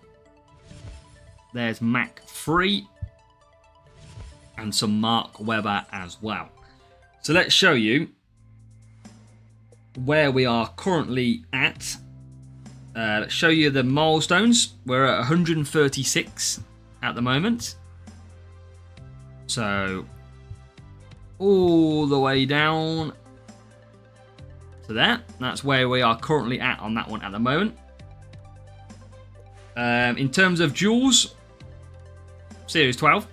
There's Mach 3. And some Mark Webber as well. So let's show you where we are currently at. Let's show you the milestones. We're at 136 at the moment. So all the way down to there. That's where we are currently at on that one at the moment. In terms of duels, Series 12.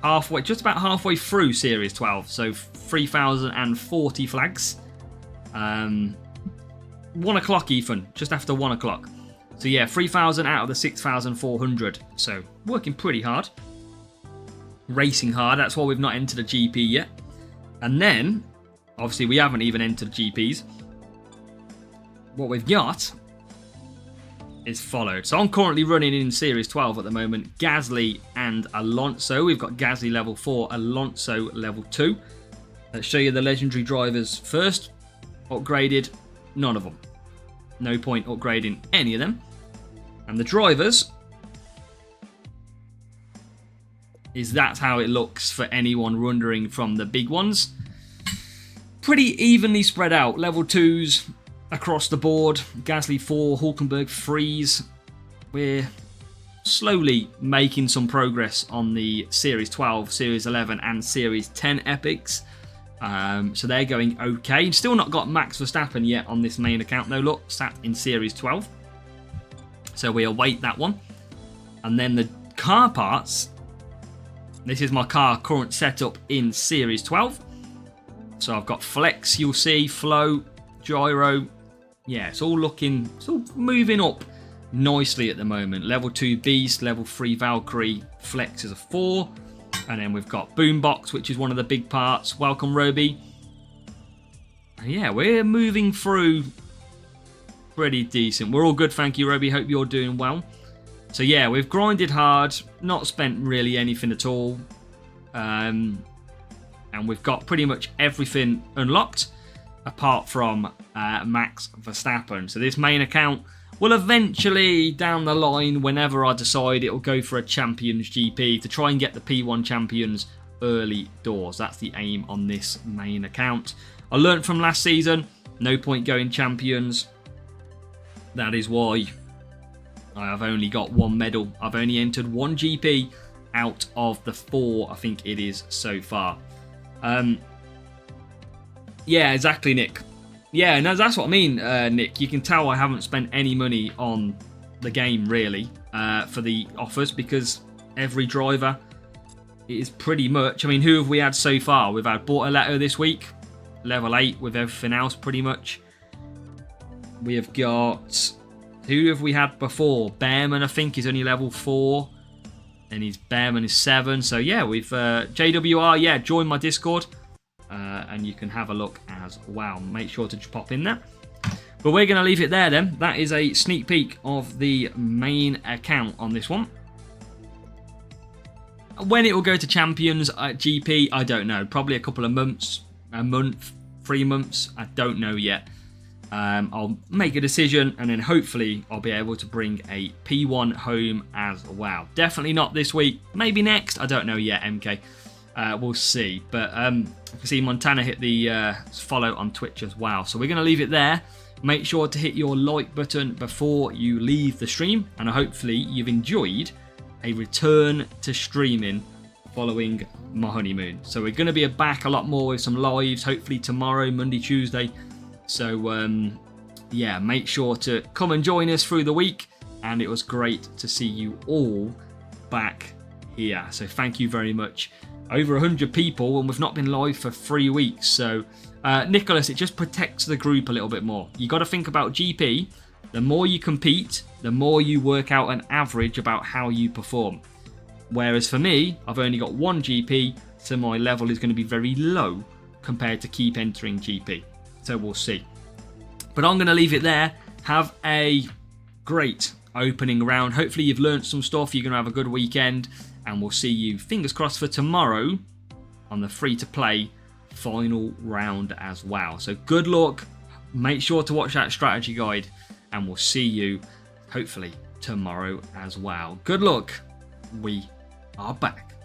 Halfway, just about halfway through Series 12, so 3,040 flags. 1 o'clock, Ethan, just after 1 o'clock. So yeah, 3,000 out of the 6,400. So working pretty hard, racing hard. That's why we've not entered a GP yet. And then, obviously, we haven't even entered GPs. What we've got is followed. So I'm currently running in Series 12 at the moment. Gasly and Alonso. We've got Gasly level 4, Alonso level 2. Let's show you the legendary drivers first. Upgraded, none of them. No point upgrading any of them. And the drivers, that's how it looks for anyone wondering from the big ones. Pretty evenly spread out. Level 2s across the board. Gasly 4, Hulkenberg 3s. We're slowly making some progress on the Series 12, Series 11 and Series 10 epics. So they're going okay. Still not got Max Verstappen yet on this main account though. Look, sat in Series 12. So we await that one. And then the car parts. This is my car current setup in Series 12. So I've got Flex, you'll see, Flow, Gyro. Yeah, it's all moving up nicely at the moment. Level 2 Beast, Level 3 Valkyrie, Flex is a 4. And then we've got Boombox, which is one of the big parts. Welcome, Roby. And yeah, we're moving through pretty decent. We're all good, thank you, Roby. Hope you're doing well. So yeah, we've grinded hard, not spent really anything at all. And we've got pretty much everything unlocked, apart from Max Verstappen. So this main account will eventually, down the line, whenever I decide, it will go for a Champions GP to try and get the P1 Champions early doors. That's the aim on this main account. I learned from last season, no point going Champions. That is why I have only got 1 medal. I've only entered 1 GP out of the 4, I think it is, so far. Yeah, exactly, Nick. Yeah, no, that's what I mean, Nick. You can tell I haven't spent any money on the game, really, for the offers, because every driver is pretty much... I mean, who have we had so far? We've had Bortoletto this week, level 8 with everything else, pretty much. We have got... Who have we had before? Bearman, I think, is only level 4. And his Bearman is 7. So, yeah, we've... JWR, yeah, join my Discord. And you can have a look as well. Make sure to pop in there. But we're going to leave it there then. That is a sneak peek of the main account on this one. When it will go to Champions at GP, I don't know. Probably a couple of months. A month, 3 months. I don't know yet. I'll make a decision and then hopefully I'll be able to bring a P1 home as well. Definitely not this week. Maybe next. I don't know yet, MK. We'll see. But I can see Montana hit the follow on Twitch as well. So we're going to leave it there. Make sure to hit your like button before you leave the stream. And hopefully you've enjoyed a return to streaming following my honeymoon. So we're going to be back a lot more with some lives. Hopefully tomorrow, Monday, Tuesday. So, yeah, make sure to come and join us through the week. And it was great to see you all back here. So thank you very much. Over 100 people, and we've not been live for 3 weeks. So, Nicholas, it just protects the group a little bit more. You got to think about GP. The more you compete, the more you work out an average about how you perform. Whereas for me, I've only got 1 GP, so my level is going to be very low compared to keep entering GP. So we'll see. But I'm going to leave it there. Have a great opening round. Hopefully you've learned some stuff. You're going to have a good weekend. And we'll see you, fingers crossed, for tomorrow on the free-to-play final round as well. So good luck. Make sure to watch that strategy guide. And we'll see you, hopefully, tomorrow as well. Good luck. We are back.